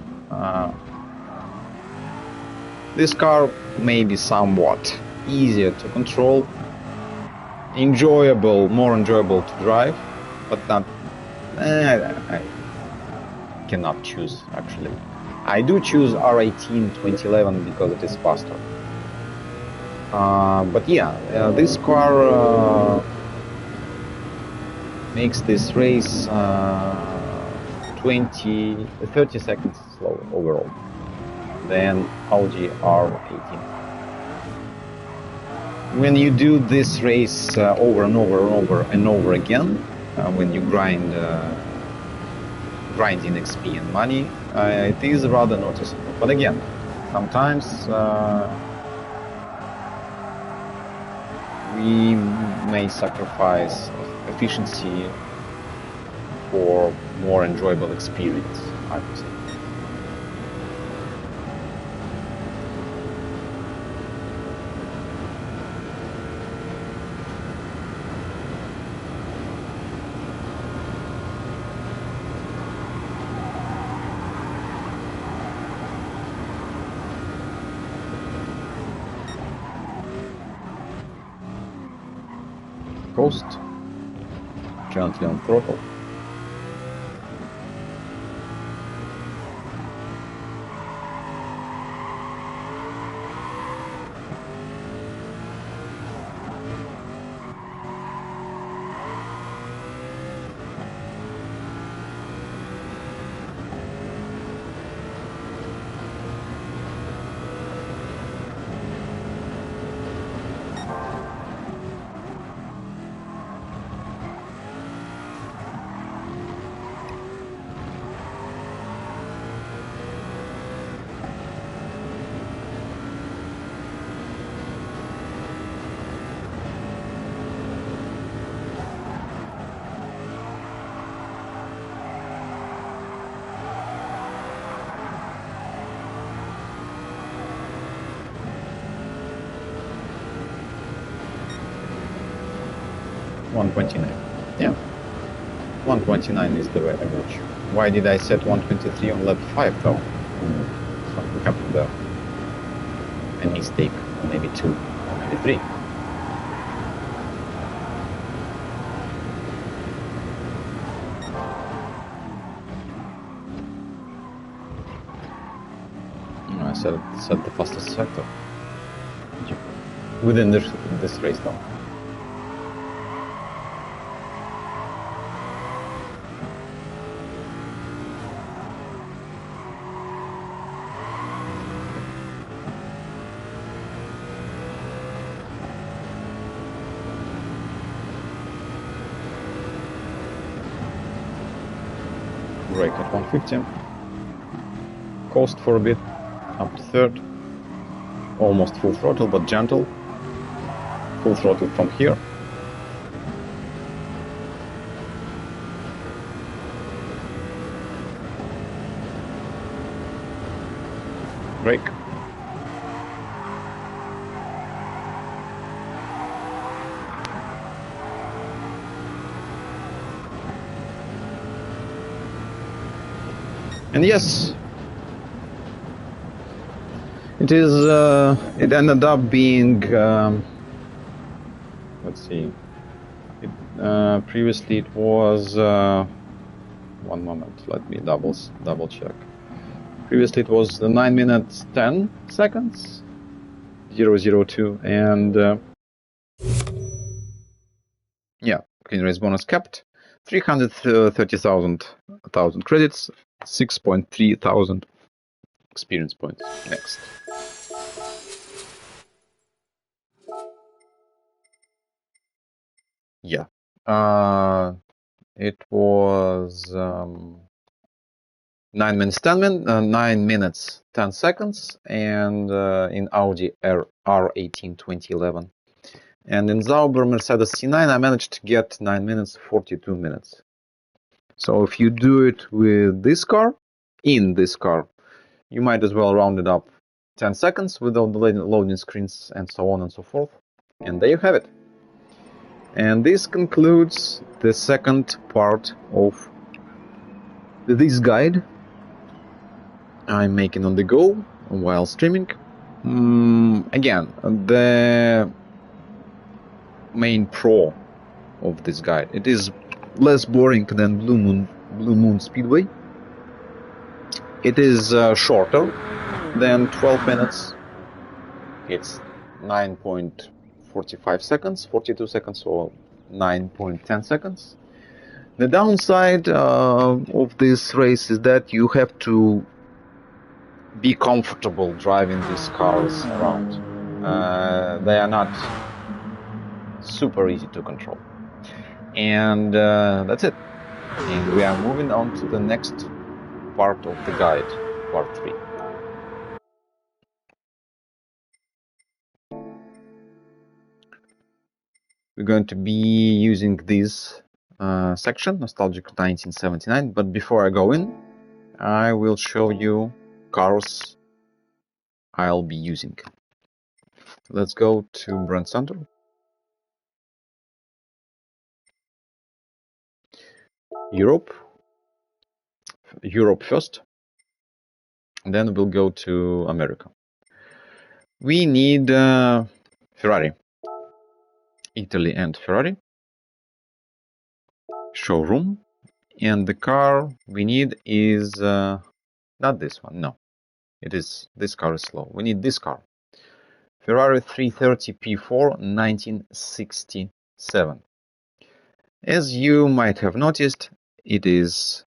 this car may be somewhat easier to control, more enjoyable to drive, but not. I cannot choose actually. I do choose R18 2011 because it is faster. But yeah, this car makes this race 30 seconds slower overall than Audi R18. When you do this race over and over again, when you grinding XP and money, it is rather noticeable. But again, sometimes we may sacrifice efficiency for more enjoyable experience, I would say. Coast, gently on throttle. $129. Yeah, 129 is the average. Why did I set 123 on lap 5 though? Something happened there. A mistake, or maybe 2, or maybe 3. I set the fastest sector within this race though. Brake at 150, coast for a bit, up to third, almost full throttle but gentle, full throttle from here, brake, And yes, it is. It ended up being. Let's see. Previously it was. One moment. Let me double check. Previously it was 9 minutes 10 seconds. 002 and yeah, clean race bonus kept. 330,000 credits. 6.3 thousand experience points. Next. Yeah. It was 9 minutes 10 seconds, and in Audi R18 2011. And in Sauber Mercedes C9 I managed to get 9 minutes 42 minutes. So if you do it with this car, in this car, you might as well round it up 10 seconds without the loading screens and so on and so forth. And there you have it. And this concludes the second part of this guide I'm making on the go while streaming. Again, the main pro of this guide, it is less boring than Blue Moon Speedway. It is shorter than 12 minutes. It's 9.45 seconds, 42 seconds, or 9.10 seconds. The downside of this race is that you have to be comfortable driving these cars around. They are not super easy to control. And that's it. And we are moving on to the next part of the guide, part 3. We're going to be using this section, Nostalgic 1979, but before I go in, I will show you cars I'll be using. Let's go to Brand Center. Europe first, and then we'll go to America. We need Ferrari, Italy and Ferrari, showroom, and the car we need is not this one, no, it is, this car is slow. We need this car, Ferrari 330 P4 1967. As you might have noticed, it is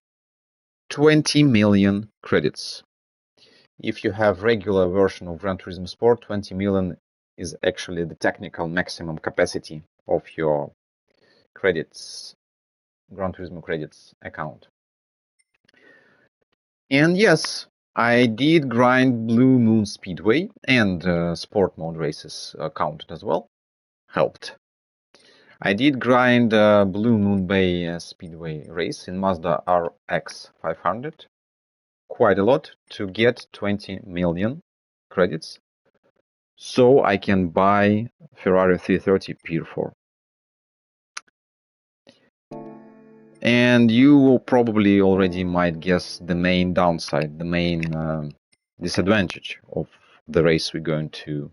20 million credits. If you have regular version of Gran Turismo Sport, 20 million is actually the technical maximum capacity of your credits, Gran Turismo credits account. And yes, I did grind Blue Moon Speedway, and sport mode races counted as well, helped. I did grind Blue Moon Bay Speedway race in Mazda RX 500 quite a lot to get 20 million credits, so I can buy Ferrari 330 P4. And you will probably already might guess the main downside, the main disadvantage of the race we're going to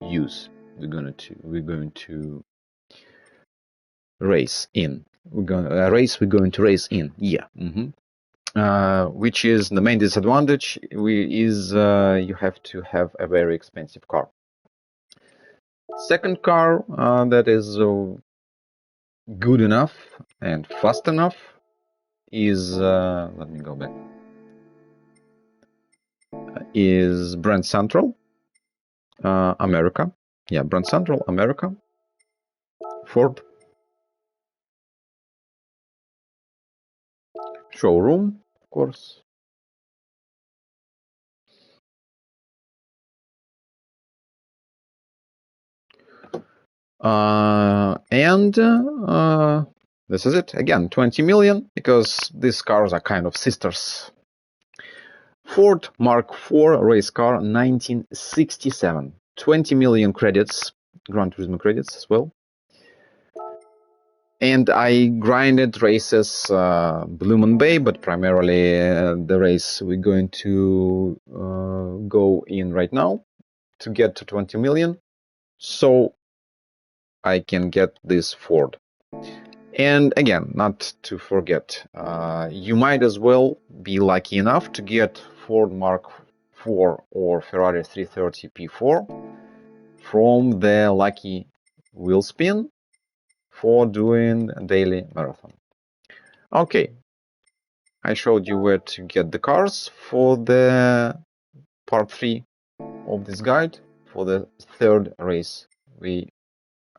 use. We're going to race in. We're going to race in. Yeah. Which is the main disadvantage you have to have a very expensive car. Second car that is good enough and fast enough is let me go back. Is Brand Central America. Yeah, Brand Central America. Ford. Showroom, of course. And this is it. Again, 20 million, because these cars are kind of sisters. Ford Mark IV race car 1967. 20 million credits, Gran Turismo credits as well. And I grinded races Blue Moon Bay, but primarily the race we're going to go in right now to get to 20 million, so I can get this Ford. And again, not to forget, you might as well be lucky enough to get Ford Mark IV or Ferrari 330 P4 from the lucky wheel spin for doing a daily marathon. Okay, I showed you where to get the cars for the part 3 of this guide. For the third race we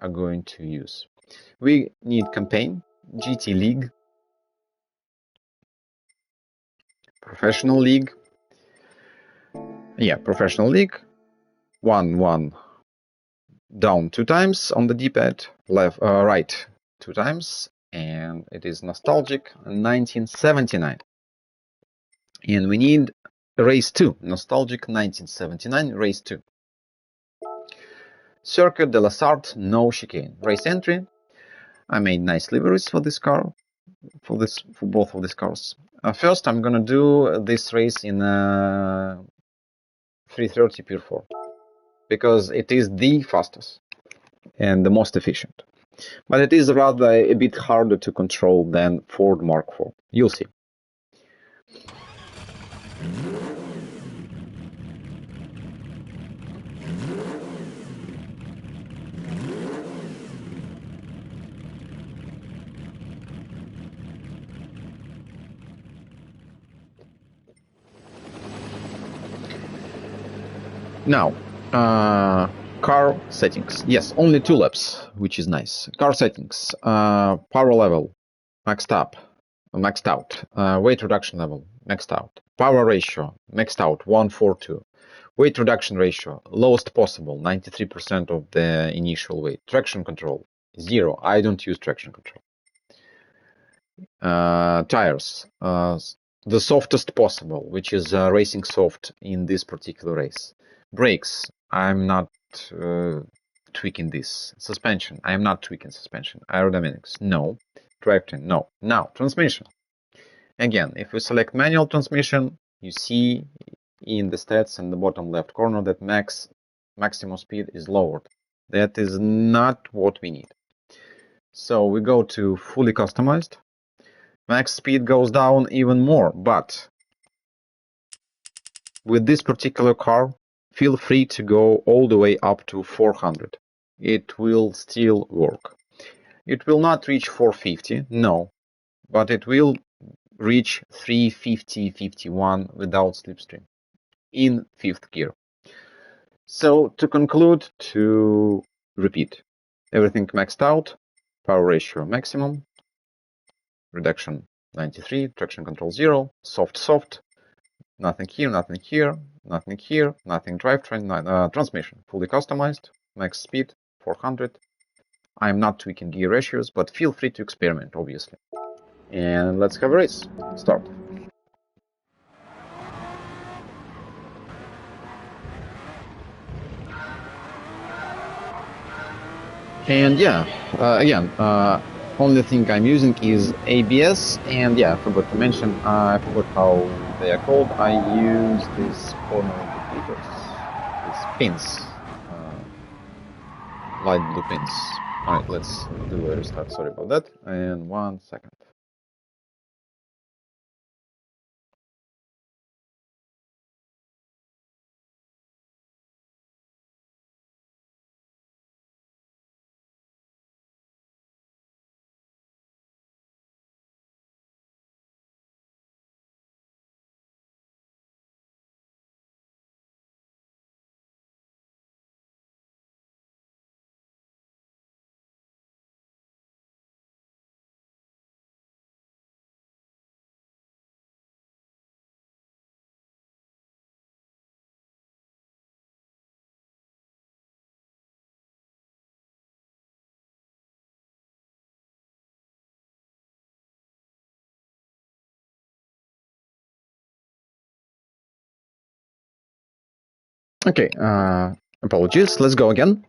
are going to use, we need campaign, GT League, Professional League. Yeah, Professional League. 1-1 down 2 times on the D-pad, left, right 2 times, and it is nostalgic 1979. And we need race 2, nostalgic 1979, race 2. Circuit de la Sarthe, no chicane. Race entry. I made nice liveries for this car, for both of these cars. First, I'm gonna do this race in 330 Pure 4 because it is the fastest and the most efficient. But it is rather a bit harder to control than Ford Mark IV. You'll see. Now, car settings. Yes, only 2 laps, which is nice. Car settings. Power level, maxed out. Weight reduction level, maxed out. Power ratio, maxed out, 1:4:2. Weight reduction ratio, lowest possible, 93% of the initial weight. Traction control, 0. I don't use traction control. Tires, the softest possible, which is racing soft in this particular race. Brakes, I'm not tweaking this. Suspension, I'm not tweaking suspension. Aerodynamics, no. Drivetrain, no. Now, transmission. Again, if we select manual transmission, you see in the stats in the bottom left corner that maximum speed is lowered. That is not what we need. So we go to fully customized. Max speed goes down even more, but with this particular car, feel free to go all the way up to 400. It will still work. It will not reach 450, no, but it will reach 350, 51 without slipstream in 5th gear. So to conclude, to repeat, everything maxed out, power ratio maximum, reduction 93, traction control 0, soft, nothing here, nothing here, nothing here, nothing drivetrain, transmission, fully customized, max speed 400. I'm not tweaking gear ratios, but feel free to experiment, obviously. And let's have a race. Start. And yeah, again, only thing I'm using is ABS, and yeah, I forgot to mention, I forgot how they are called. I use these corner indicators, these pins, light blue pins. Alright, let's do a restart, sorry about that, and 1 second. Okay, apologies, let's go again.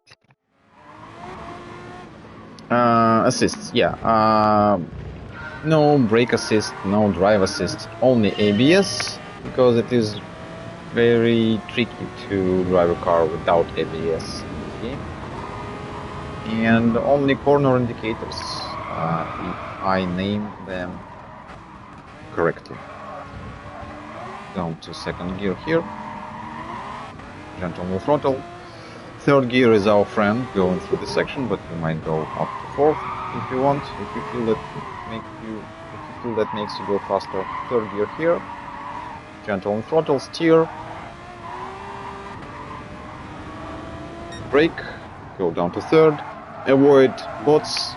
Assists, yeah. No brake assist, no drive assist, only ABS, because it is very tricky to drive a car without ABS in this game. And only corner indicators, if I name them correctly. Down to second gear here. Gentle throttle. Third gear is our friend going through this section, but you might go up to fourth if you want, if you feel that makes you go faster. Third gear here. Gentle on throttle, steer. Brake, go down to third. Avoid bots,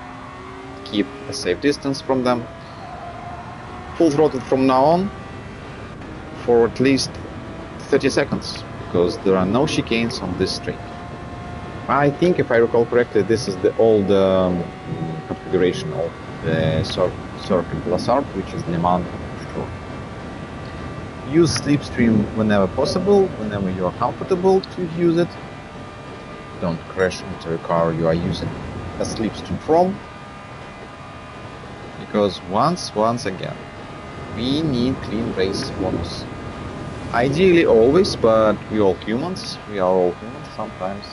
keep a safe distance from them. Full throttle from now on for at least 30 seconds, because there are no chicanes on this straight. I think, if I recall correctly, this is the old configuration of the Circuit Lassard, which is Le Mans Short. Use slipstream whenever possible, whenever you are comfortable to use it. Don't crash into a car you are using a slipstream from, because once again, we need clean race bonus. Ideally always, but we are all humans. Sometimes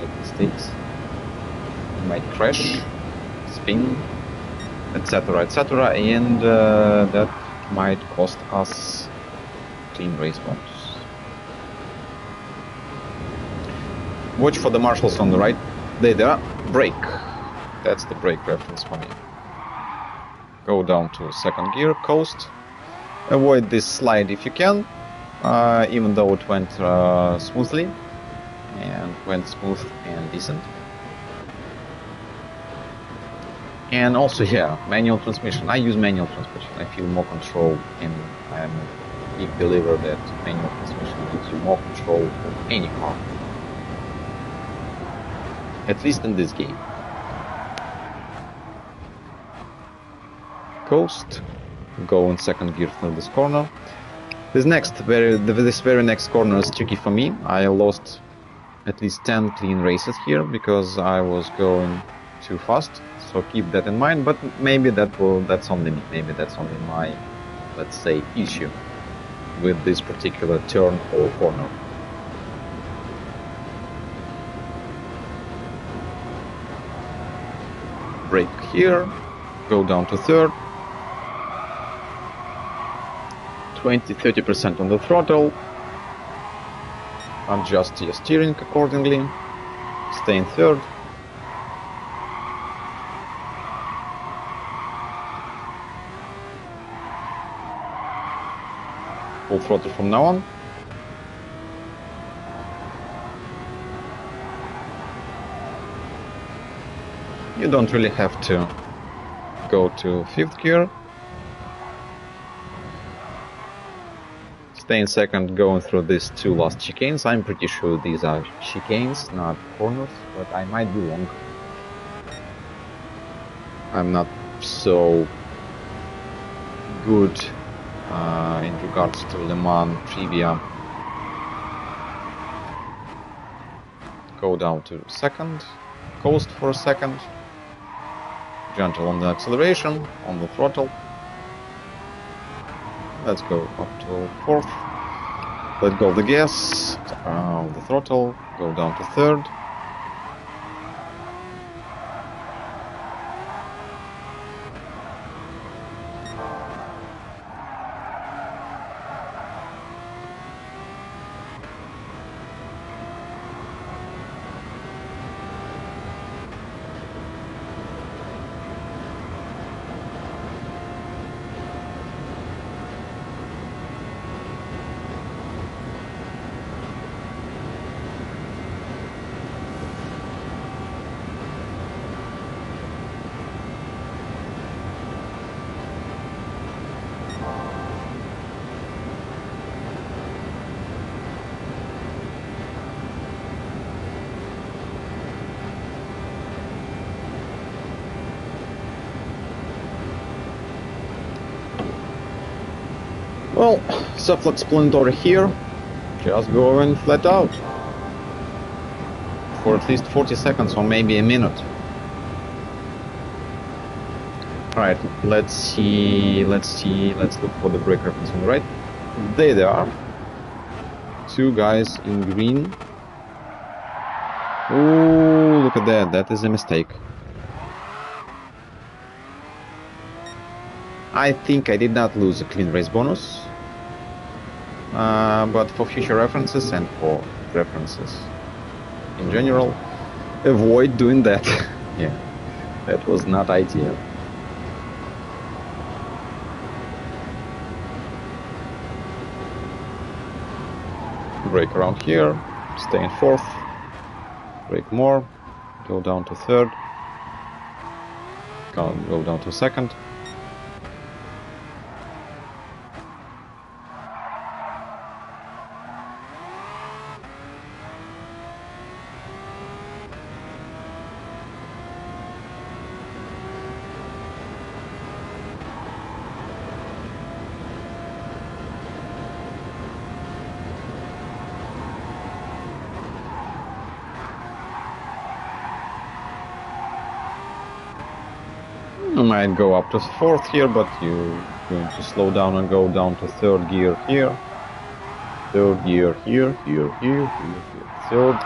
make mistakes. We might crash, spin, etc., and that might cost us clean race bonus. Watch for the marshals on the right. There are. Brake. That's the brake reference for me. Go down to second gear, coast. Avoid this slide if you can, even though it went smoothly, and went smooth and decent. And also, yeah, manual transmission. I use manual transmission. I feel more control, and I'm a big believer that manual transmission gives you more control of any car. At least in this game. Coast. Go in second gear through this corner. This very next corner is tricky for me. I lost at least 10 clean races here because I was going too fast. So keep that in mind. But maybe that's only me. Maybe that's only my, let's say, issue with this particular turn or corner. Brake here. Go down to third. 20-30% on the throttle. Adjust your steering accordingly. Stay in third. Full throttle from now on. You don't really have to go to fifth gear. Stay in second, going through these two last chicanes. I'm pretty sure these are chicanes, not corners, but I might be wrong. I'm not so good in regards to Le Mans trivia. Go down to second, coast for a second. Gentle on the acceleration, on the throttle. Let's go up to fourth. Let go of the gas, the throttle, go down to third. Well, self-explanatory here. Just going flat out for at least 40 seconds or maybe a minute. Alright, let's see, let's look for the brake reference on the right. There they are. Two guys in green. Oh, look at that, that is a mistake. I think I did not lose a clean race bonus. But for future references and for references in general, avoid doing that. Yeah, that was not ideal. Brake around here, stay in fourth, brake more, go down to third, go down to second. You might go up to fourth here, but you're going to slow down and go down to third gear here. Third gear here, here, here, here, here. Third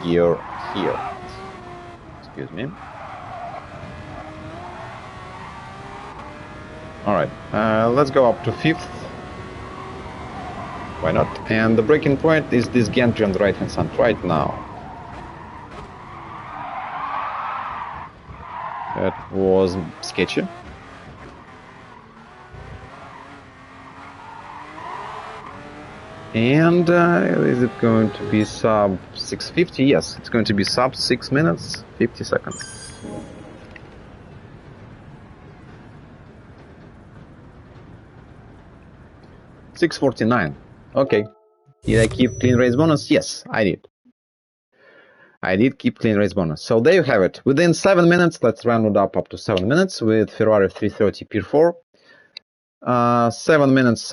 gear here. Excuse me. Alright, let's go up to fifth. Why not? And the braking point is this gantry on the right hand side right now. That was sketchy. And is it going to be sub 650? Yes, it's going to be sub 6 minutes, 50 seconds. $6.49. Okay. Did I keep clean race bonus? Yes, I did. I did keep clean race bonus. So there you have it. Within 7 minutes, let's round it up to 7 minutes with Ferrari 330 Pier 4. 7 minutes,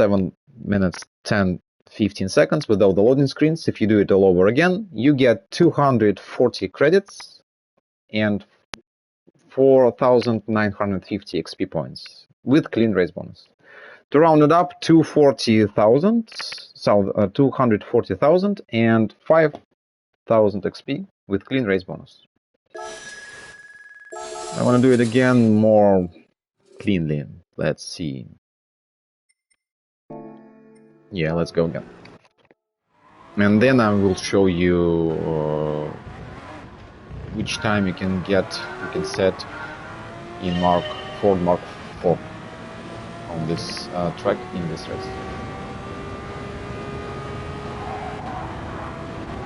10, 15 seconds without the loading screens. If you do it all over again, you get 240 credits and 4,950 XP points with clean race bonus. To round it up, 240,000 and 5,000 XP with clean race bonus. I want to do it again more cleanly. Let's see. Yeah, let's go again. And then I will show you which time you can set in Ford Mark 4 on this track in this race.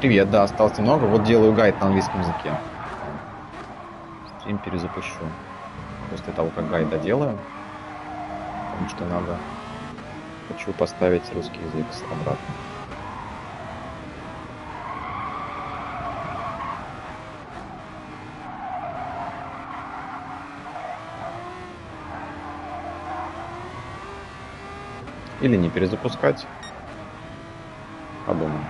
Привет, да, осталось немного. Вот делаю гайд на английском языке. Стрим перезапущу после того, как гайд доделаю. Потому что хочу поставить русский язык обратно. Или не перезапускать. Подумаем.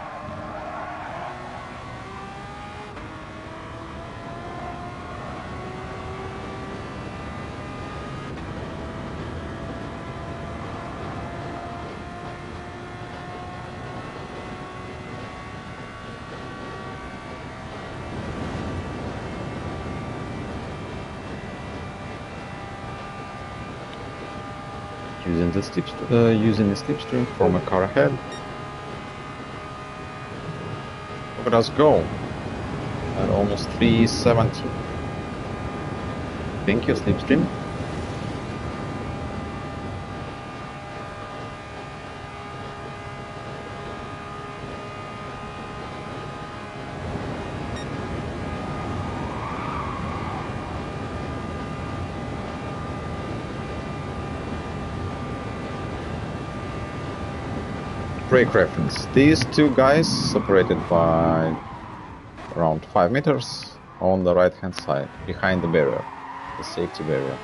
Using the slipstream from a car ahead. Look at us go at almost 370. Thank you, slipstream. Brake reference. These two guys separated by around 5 meters on the right hand side, behind the barrier, the safety barrier.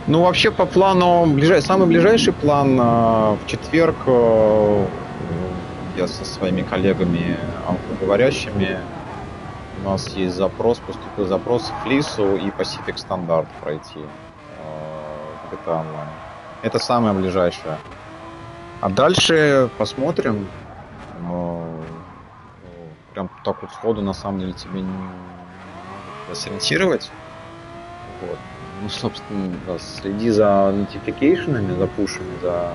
Ну, вообще, по плану, самый ближайший план в четверг я со своими коллегами англоговорящими, у нас есть запрос, поступил запрос Флису и Pacific Standard пройти в GTA Online. Это самое ближайшее. А дальше посмотрим. Прям так вот сходу на самом деле тебе не могу сориентировать. Вот. Ну, собственно, да, следи за нотификейшенами, за пушами, за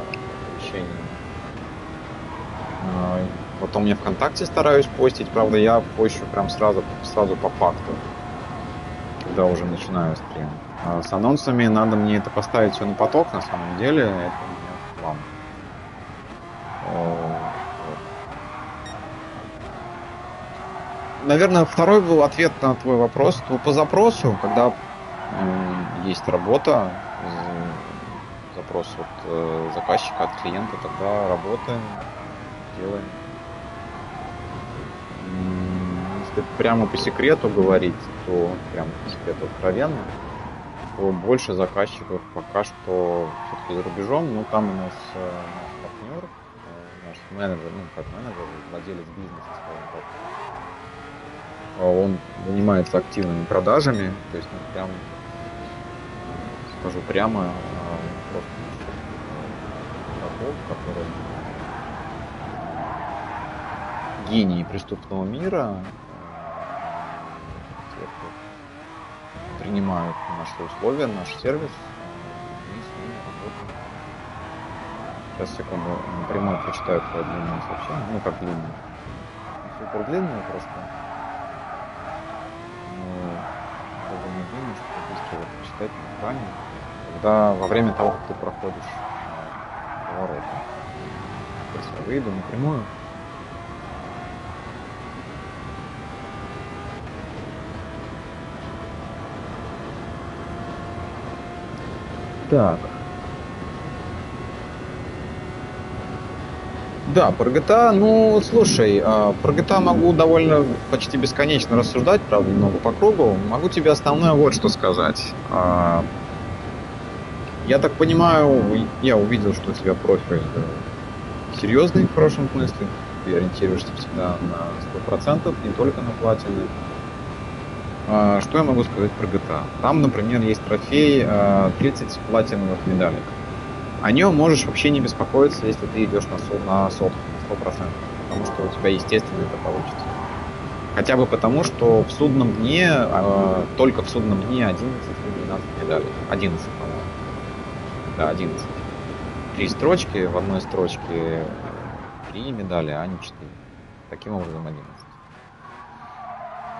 оповещениями. Потом я ВКонтакте стараюсь постить, правда, я пощу прям сразу по факту, когда уже начинаю стрим. А с анонсами надо мне это поставить все на поток, на самом деле, это у меня план. Наверное, второй был ответ на твой вопрос. То по запросу, когда есть работа, запрос от заказчика, от клиента, тогда работаем, делаем. Если прямо по секрету говорить, то прямо по секрету откровенно, то больше заказчиков пока что все-таки за рубежом. Ну, там у нас наш партнер, наш менеджер, ну, как менеджер, владелец бизнеса, скажем так, он занимается активными продажами, то есть, ну, прям, скажу прямо, просто игроков, которые гении преступного мира, те, кто принимают наши условия, наш сервис, и с ними работаем. Сейчас, секунду, напрямую прочитаю твое длинное сообщение, ну, как длинное, супер длинное просто. Довольно длинное, чтобы быстро его прочитать на экране, когда во время того, как ты проходишь повороты. Сейчас я выйду напрямую. Так. Да, про GTA, ну, слушай, про GTA могу довольно почти бесконечно рассуждать, правда, немного по кругу. Могу тебе основное вот что сказать. Я так понимаю, я увидел, что у тебя профиль серьезный в хорошем смысле. Ты ориентируешься всегда на 100%, не только на платины. Что я могу сказать про GTA? Там, например, есть трофей 30 платиновых медалек. О нем можешь вообще не беспокоиться, если ты идешь на сотку, на 100%. Потому что у тебя, естественно, это получится. Хотя бы потому, что в судном дне, только в судном дне 11 или 12 медалей. 11, по-моему. Да, 11. 3 строчки, в одной строчке 3 медали, а не 4. Таким образом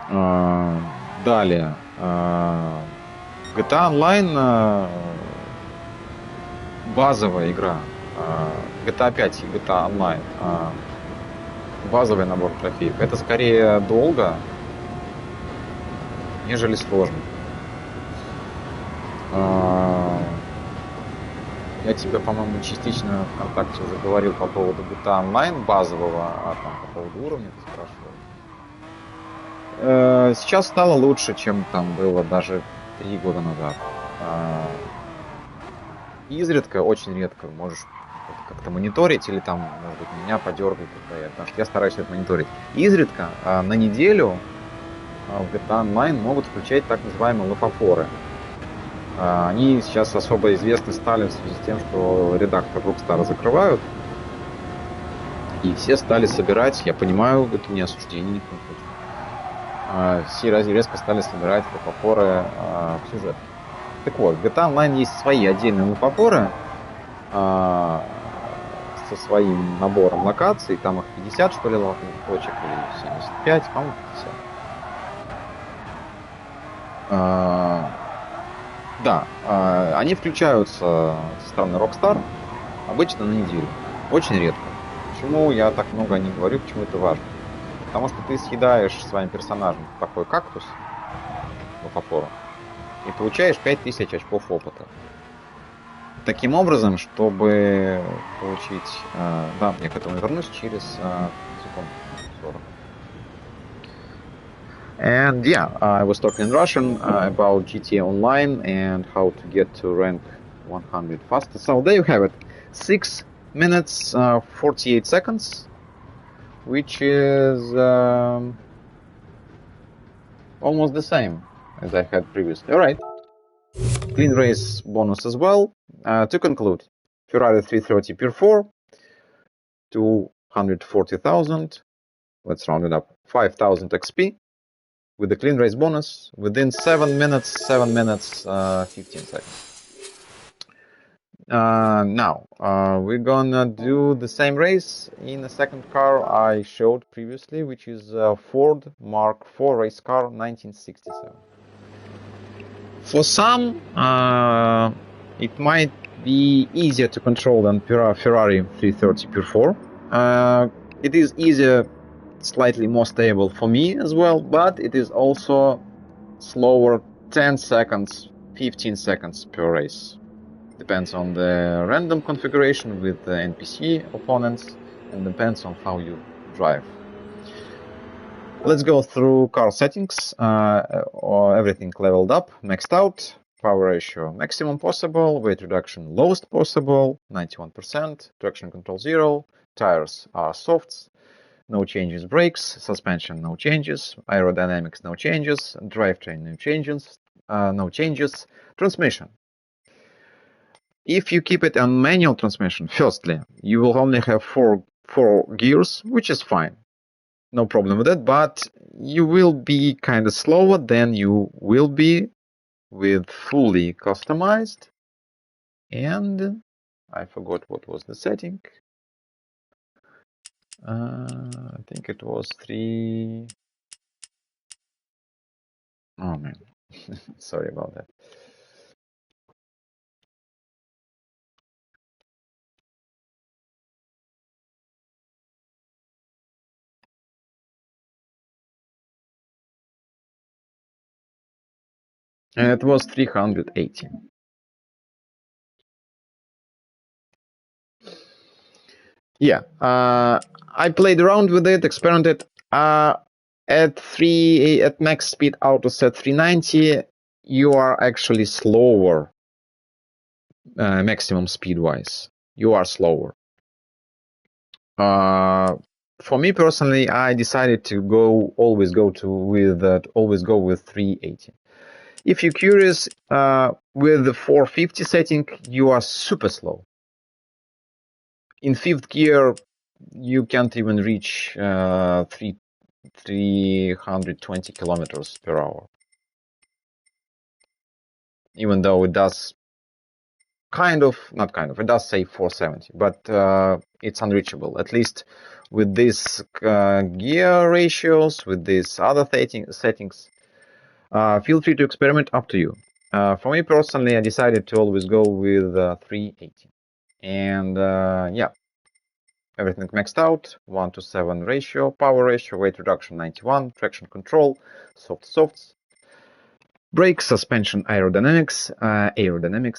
11. Далее. GTA Online базовая игра. GTA 5 и GTA Online. Базовый набор трофеев. Это скорее долго, нежели сложно. Я тебе, по-моему, частично ВКонтакте уже говорил по поводу GTA Online базового, там по поводу уровня ты спрашивал. Сейчас стало лучше, чем там было даже 3 года назад. Изредка, очень редко можешь это как-то мониторить или там, может быть, меня подергать, потому что я стараюсь это мониторить. Изредка на неделю в GTA Online могут включать так называемые лофофоры. Они сейчас особо известны стали в связи с тем, что редактор Rockstar закрывают. И все стали собирать, я понимаю, это не осуждение ни в коем случае. Все резко стали собирать лофофоры в сюжетке. Так вот, в GTA Online есть свои отдельные лофофоры со своим набором локаций. Там их 50, что ли, точек, или 75, по-моему, 50. Да, они включаются со стороны Rockstar обычно на неделю. Очень редко. Почему я так много о них говорю, почему это важно? Потому что ты съедаешь своим персонажем такой кактус лофофора и получаешь 5000 очков опыта. Таким образом, чтобы получить... да, я к этому вернусь через секунду 40. And yeah, I was talking in Russian about GTA Online and how to get to rank 100 faster. So there you have it, 6 minutes 48 seconds, which is almost the same as I had previously. All right, clean race bonus as well. To conclude, Ferrari 330 Pure 4, 240,000. Let's round it up, 5,000 XP with the clean race bonus within 7 minutes 15 seconds. Now we're gonna do the same race in the second car I showed previously, which is Ford Mark IV race car 1967. For some it might be easier to control than Ferrari 330 Pure 4. It is easier, slightly more stable for me as well, but it is also slower, 10 seconds 15 seconds per race. Depends on the random configuration with the NPC opponents, and depends on how you drive. Let's go through car settings. Or everything leveled up, maxed out, power ratio maximum possible, weight reduction lowest possible, 91%, traction control 0, tires are softs, no changes brakes, suspension no changes, aerodynamics no changes, drivetrain no changes, transmission. If you keep it on manual transmission, firstly, you will only have four gears, which is fine. No problem with that, but you will be kind of slower than you will be with fully customized. And I forgot what was the setting. I think it was 3. Oh man, sorry about that. It was 380. Yeah, I played around with it, experimented. At max speed auto set 390, you are actually slower. Maximum speed wise, you are slower. For me personally, I decided to always go with 380. If you're curious, with the 450 setting, you are super slow. In fifth gear, you can't even reach 320 kilometers per hour. Even though it does it does say 470, but it's unreachable, at least with these gear ratios, with these other settings. Feel free to experiment, up to you. For me personally, I decided to always go with 380. And yeah, everything maxed out, 1:7 ratio, power ratio, weight reduction 91, traction control, softs, brakes, suspension, aerodynamics,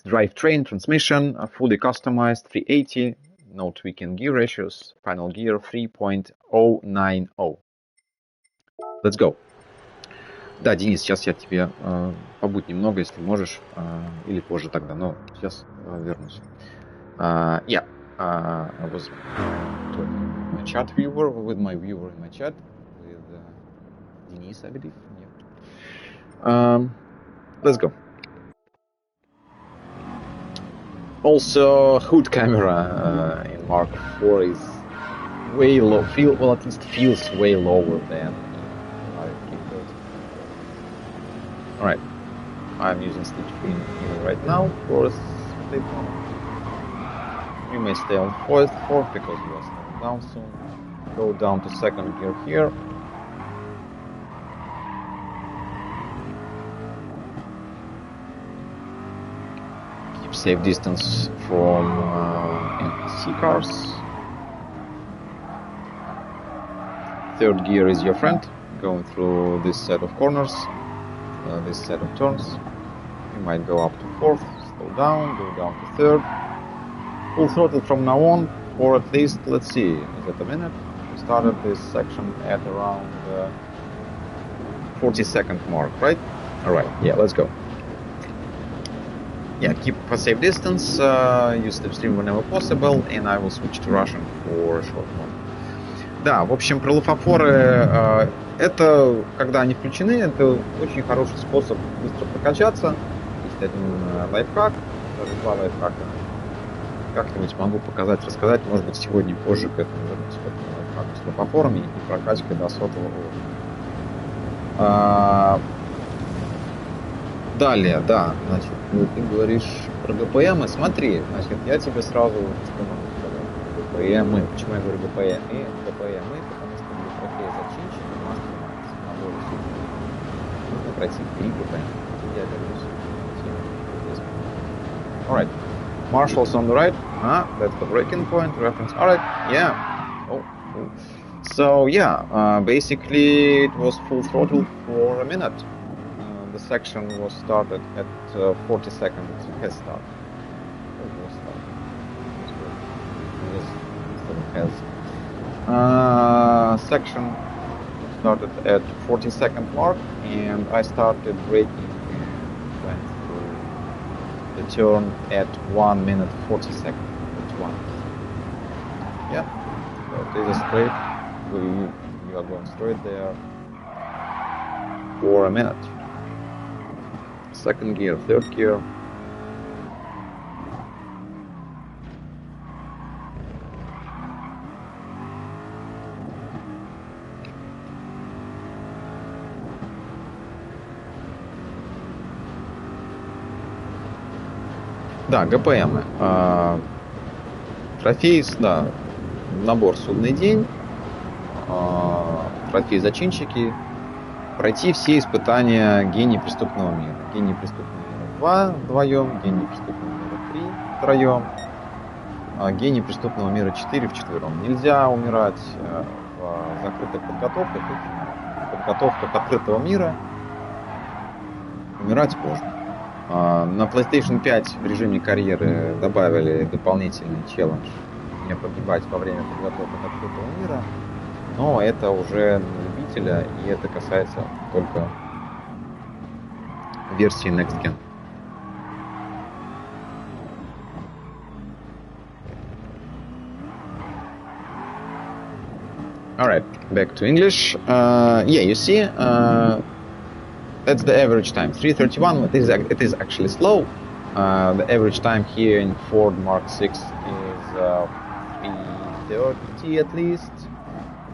drivetrain, transmission, fully customized, 380, no tweaking gear ratios, final gear 3.090. Let's go. Да, Денис, сейчас я тебе побудь немного, если можешь, или позже тогда, но сейчас вернусь. Yeah, I was talking with my chat viewer, with my viewer in my chat, with Denise, I believe. Yeah. Let's go. Also, hood camera in Mark IV is way low. At least feels way lower than All right, I'm using split screen even right now for a split moment. You may stay on fourth because you are slowing down soon. Go down to second gear here. Keep safe distance from NPC cars. Third gear is your friend, going through this set of corners. This set of turns. You might go up to fourth, slow down, go down to third. Full throttle from now on, or at least, let's see, is it a minute? We started this section at around 40-second mark, right? Alright, yeah, let's go. Yeah, keep a safe distance, use the stream whenever possible, and I will switch to Russian for a short moment. Да, в общем, про луфофоры, это, когда они включены, это очень хороший способ быстро прокачаться. Есть один лайфхак, даже два лайфхака. Как-нибудь могу показать, рассказать, может быть, сегодня позже к этому вернусь, к этому лайфхаку с луфофорами и прокачкой до 100-го уровня. Далее, да, значит, ты говоришь про ГПМы. Смотри, значит, я тебе сразу что могу сказать. ГПМы. Почему я говорю ГПМы? ГПМы, потому что для трофея зачинщик у нас на более сильный. Нужно пройти 3 ГПМ. Я вернусь. Alright. Marshals on the right. That's the breaking point. Reference. Alright. Yeah. Oh. So yeah, basically it was full throttle for a minute. The section was started at 40 seconds head start. Section started at 40-second mark, and I started braking and went through the turn at 1 minute 40 seconds. That's one. Yeah, so it is straight. You are going straight there for a minute. Second gear, third gear. Да, ГПМы. Трофей, да, набор судный день, трофей зачинщики, пройти все испытания гений преступного мира. Гений преступного мира 2 вдвоем, гений преступного мира 3 втроем, гений преступного мира 4 вчетвером. Нельзя умирать в закрытых подготовках. Подготовка открытого мира. Умирать можно. На PlayStation 5 в режиме карьеры добавили дополнительный челлендж не погибать во время подготовки открытого мира. Но это уже на любителя, и это касается только версии Next Gen. Alright, back to English. Yeah, you see, that's the average time. 3:31, it is actually slow. The average time here in Ford Mark 6 is 3:30 at least.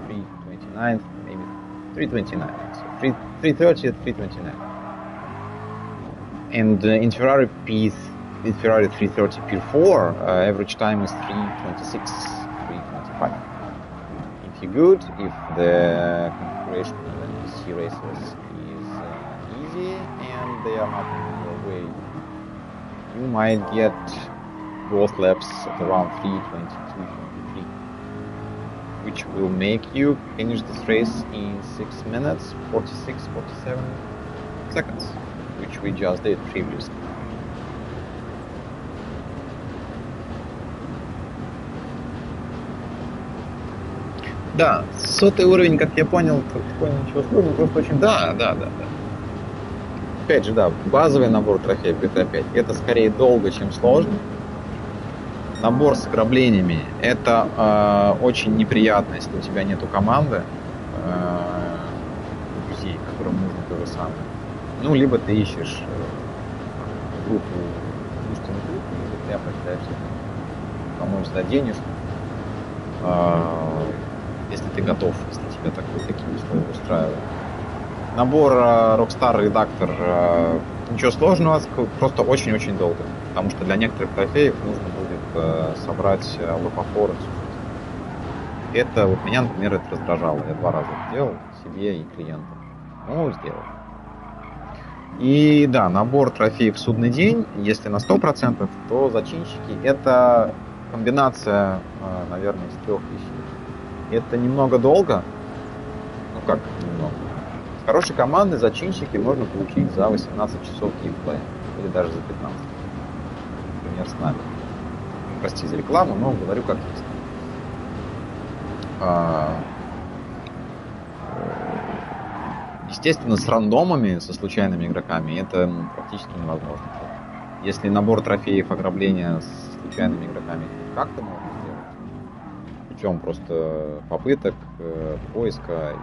3:29, maybe 3:29. So 3:30 at 3:29. And in Ferrari 330 P4, average time is 3:26, 3:25. If you're good, if the configuration of the C races is easy and they are not in your way, you might get both laps at around 3:22, 23, which will make you finish this race in 6 minutes, 46, 47 seconds, which we just did previously. Да, 100-й уровень, как я понял, ничего сложного, просто очень... Да. Опять же, да, базовый набор трофеев GTA 5, это скорее долго, чем сложно. Набор с ограблениями, это очень неприятно, если у тебя нету команды, друзей, которым нужно то же самое. Ну, либо ты ищешь группу, дружественную группу, и ты пытаешься помочь за денежку. Если ты готов, если тебя такие условия устраивают. Набор Rockstar редактор, ничего сложного, просто очень-очень долго. Потому что для некоторых трофеев нужно будет собрать лупофоры. Это вот меня, например, это раздражало. Я 2 раза это делал себе и клиентам. Ну, сделал. И да, набор трофеев в судный день, если на 100%, то зачинщики это комбинация, наверное, из 3 вещей. Это немного долго. Ну как немного? С хорошей командой зачинщики можно получить за 18 часов геймплея. Или даже за 15. Например, с нами. Прости за рекламу, но говорю как есть. Естественно, с рандомами, со случайными игроками, это практически невозможно. Если набор трофеев ограбления с случайными игроками как-то можно сделать, путем просто попыток, поиска и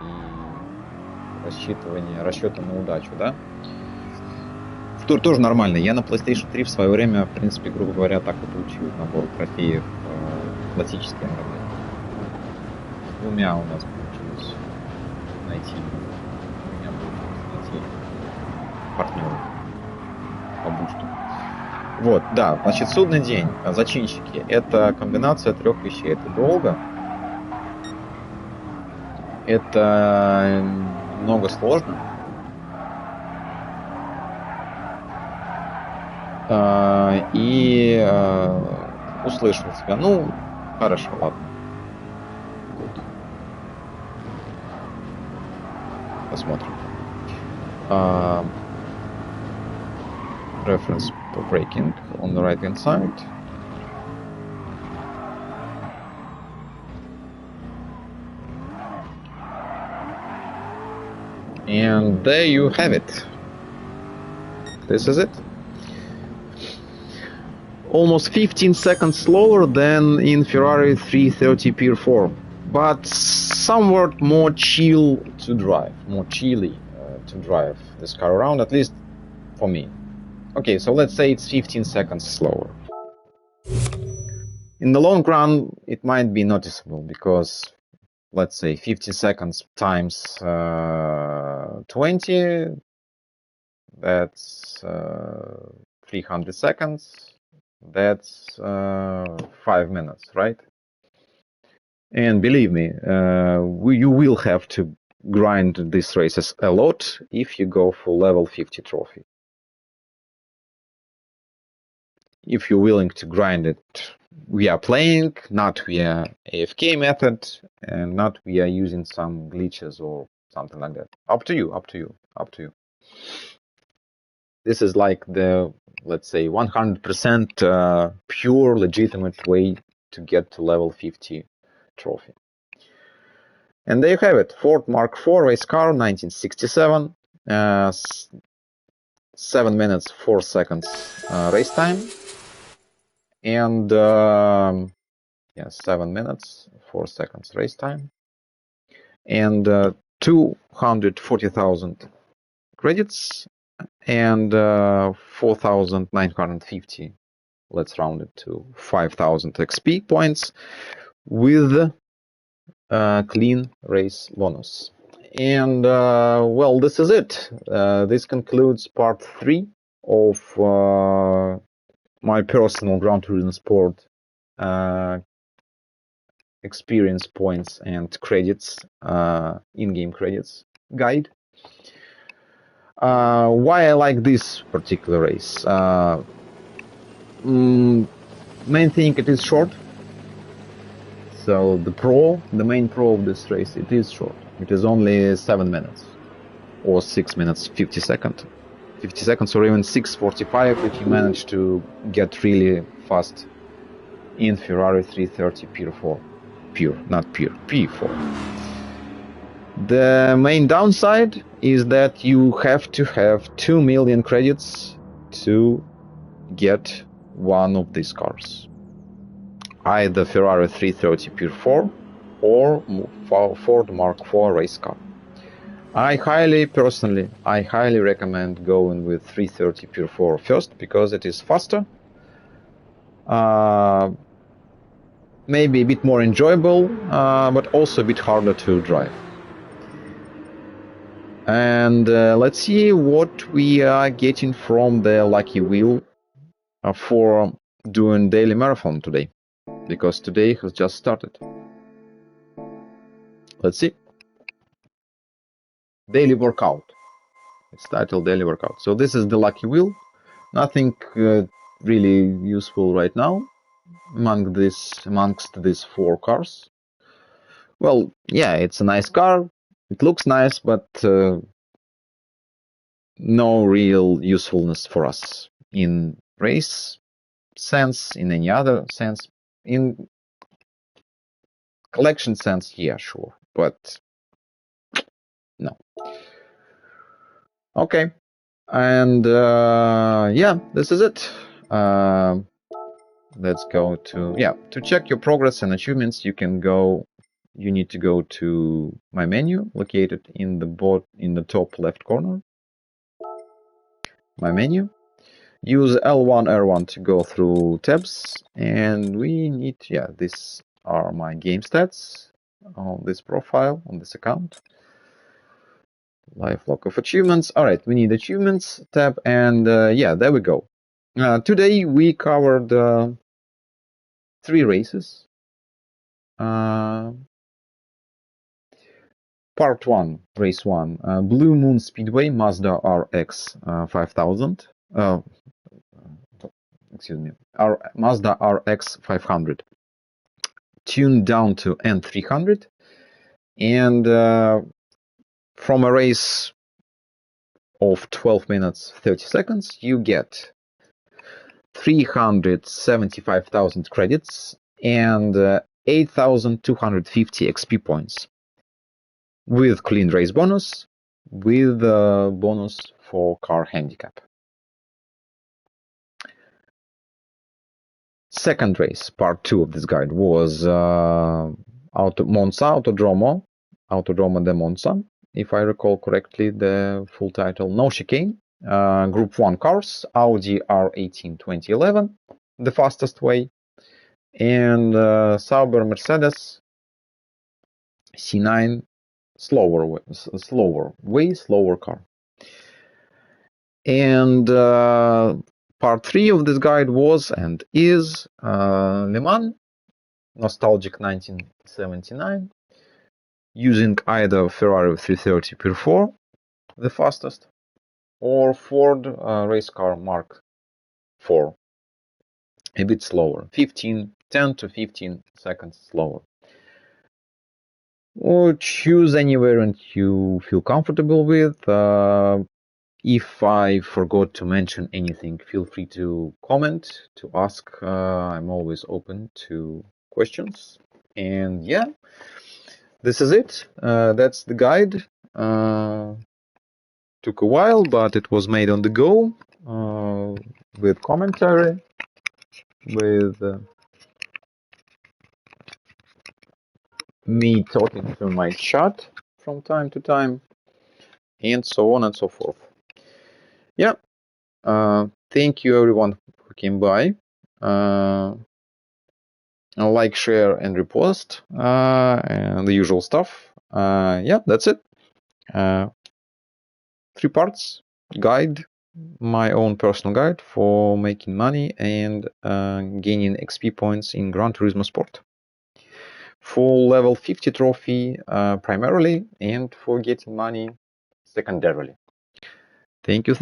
расчета на удачу, да? Тоже нормально. Я на PlayStation 3 в свое время, в принципе, грубо говоря, так и получил набор трофеев классические ограбления. С двумя у нас получилось найти. У меня получилось найти партнеров по бусту. Вот, да, значит, судный день, зачинщики, это комбинация 3 вещей. Это долго, это много сложно, и услышал тебя. Ну, хорошо, ладно. Good. Посмотрим. Reference for breaking on the right hand side. And there you have it. This is it. Almost 15 seconds slower than in Ferrari 330 Pier 4, but somewhat more chilly to drive this car around, at least for me. Okay, so let's say it's 15 seconds slower. In the long run, it might be noticeable because, let's say, 50 seconds times 20, that's 300 seconds, that's 5 minutes, right? And believe me, you will have to grind these races a lot if you go for level 50 trophy. If you're willing to grind it via playing, not via AFK method, and not via using some glitches or something like that. Up to you. This is like the, let's say, 100% pure, legitimate way to get to level 50 trophy. And there you have it. Ford Mark IV race car, 1967. 7 minutes 4 seconds race time. And 7 minutes 4 seconds race time. And 240,000 credits and 4,950, let's round it to 5,000 XP points with clean race bonus. And well, this is it. This concludes part 3 of my personal Gran Turismo SPORT experience points and credits, in-game credits guide. Why I like this particular race? Main thing, it is short. So the main pro of this race, it is short. It is only 7 minutes or 6 minutes 50 seconds. 50 seconds or even 6:45 if you manage to get really fast in Ferrari 330 P4. P4. The main downside is that you have to have 2 million credits to get one of these cars. Either Ferrari 330 P4 or Ford Mark IV race car. I highly recommend going with 330 P4 first because it is faster, maybe a bit more enjoyable, but also a bit harder to drive. And let's see what we are getting from the lucky wheel for doing daily marathon today, because today has just started. Let's see. Daily workout. It's titled daily workout. So this is the lucky wheel. Nothing really useful right now amongst these 4 cars. Well, yeah, it's a nice car. It looks nice, but no real usefulness for us in race sense, in any other sense. In collection sense, yeah, sure, but no. Okay, and yeah, this is it. Let's go to, to check your progress and achievements, you need to go to my menu located in the top left corner. My menu. Use L1, R1 to go through tabs, and we need, these are my game stats on this profile, on this account. Live log of achievements. All right, we need achievements tab, and there we go. Today we covered 3 races. Part 1, race 1, Blue Moon Speedway Mazda RX 5000. Excuse me, Mazda RX 500. Tuned down to N300, and from a race of 12 minutes 30 seconds, you get 375,000 credits and 8,250 XP points, with clean race bonus, with bonus for car handicap. Second race, part 2 of this guide, was Monza Autodromo de Monza, if I recall correctly the full title. No chicane. Group 1 cars, Audi R18 2011, the fastest way, and Sauber Mercedes C9, slower car. And part 3 of this guide was and is Le Mans, nostalgic 1979, using either Ferrari 330 Per 4, the fastest, or Ford race car Mark IV, a bit slower, 10 to 15 seconds slower. Or choose any variant you feel comfortable with. If I forgot to mention anything, feel free to comment, to ask. I'm always open to questions. And this is it. That's the guide. Took a while, but it was made on the go, with commentary, with me talking to my chat from time to time, and so on and so forth. Thank you everyone who came by. Like, share, and repost, and the usual stuff. That's it. 3 parts guide, my own personal guide for making money and gaining XP points in Gran Turismo Sport. For level 50 trophy primarily, and for getting money secondarily. Thank you.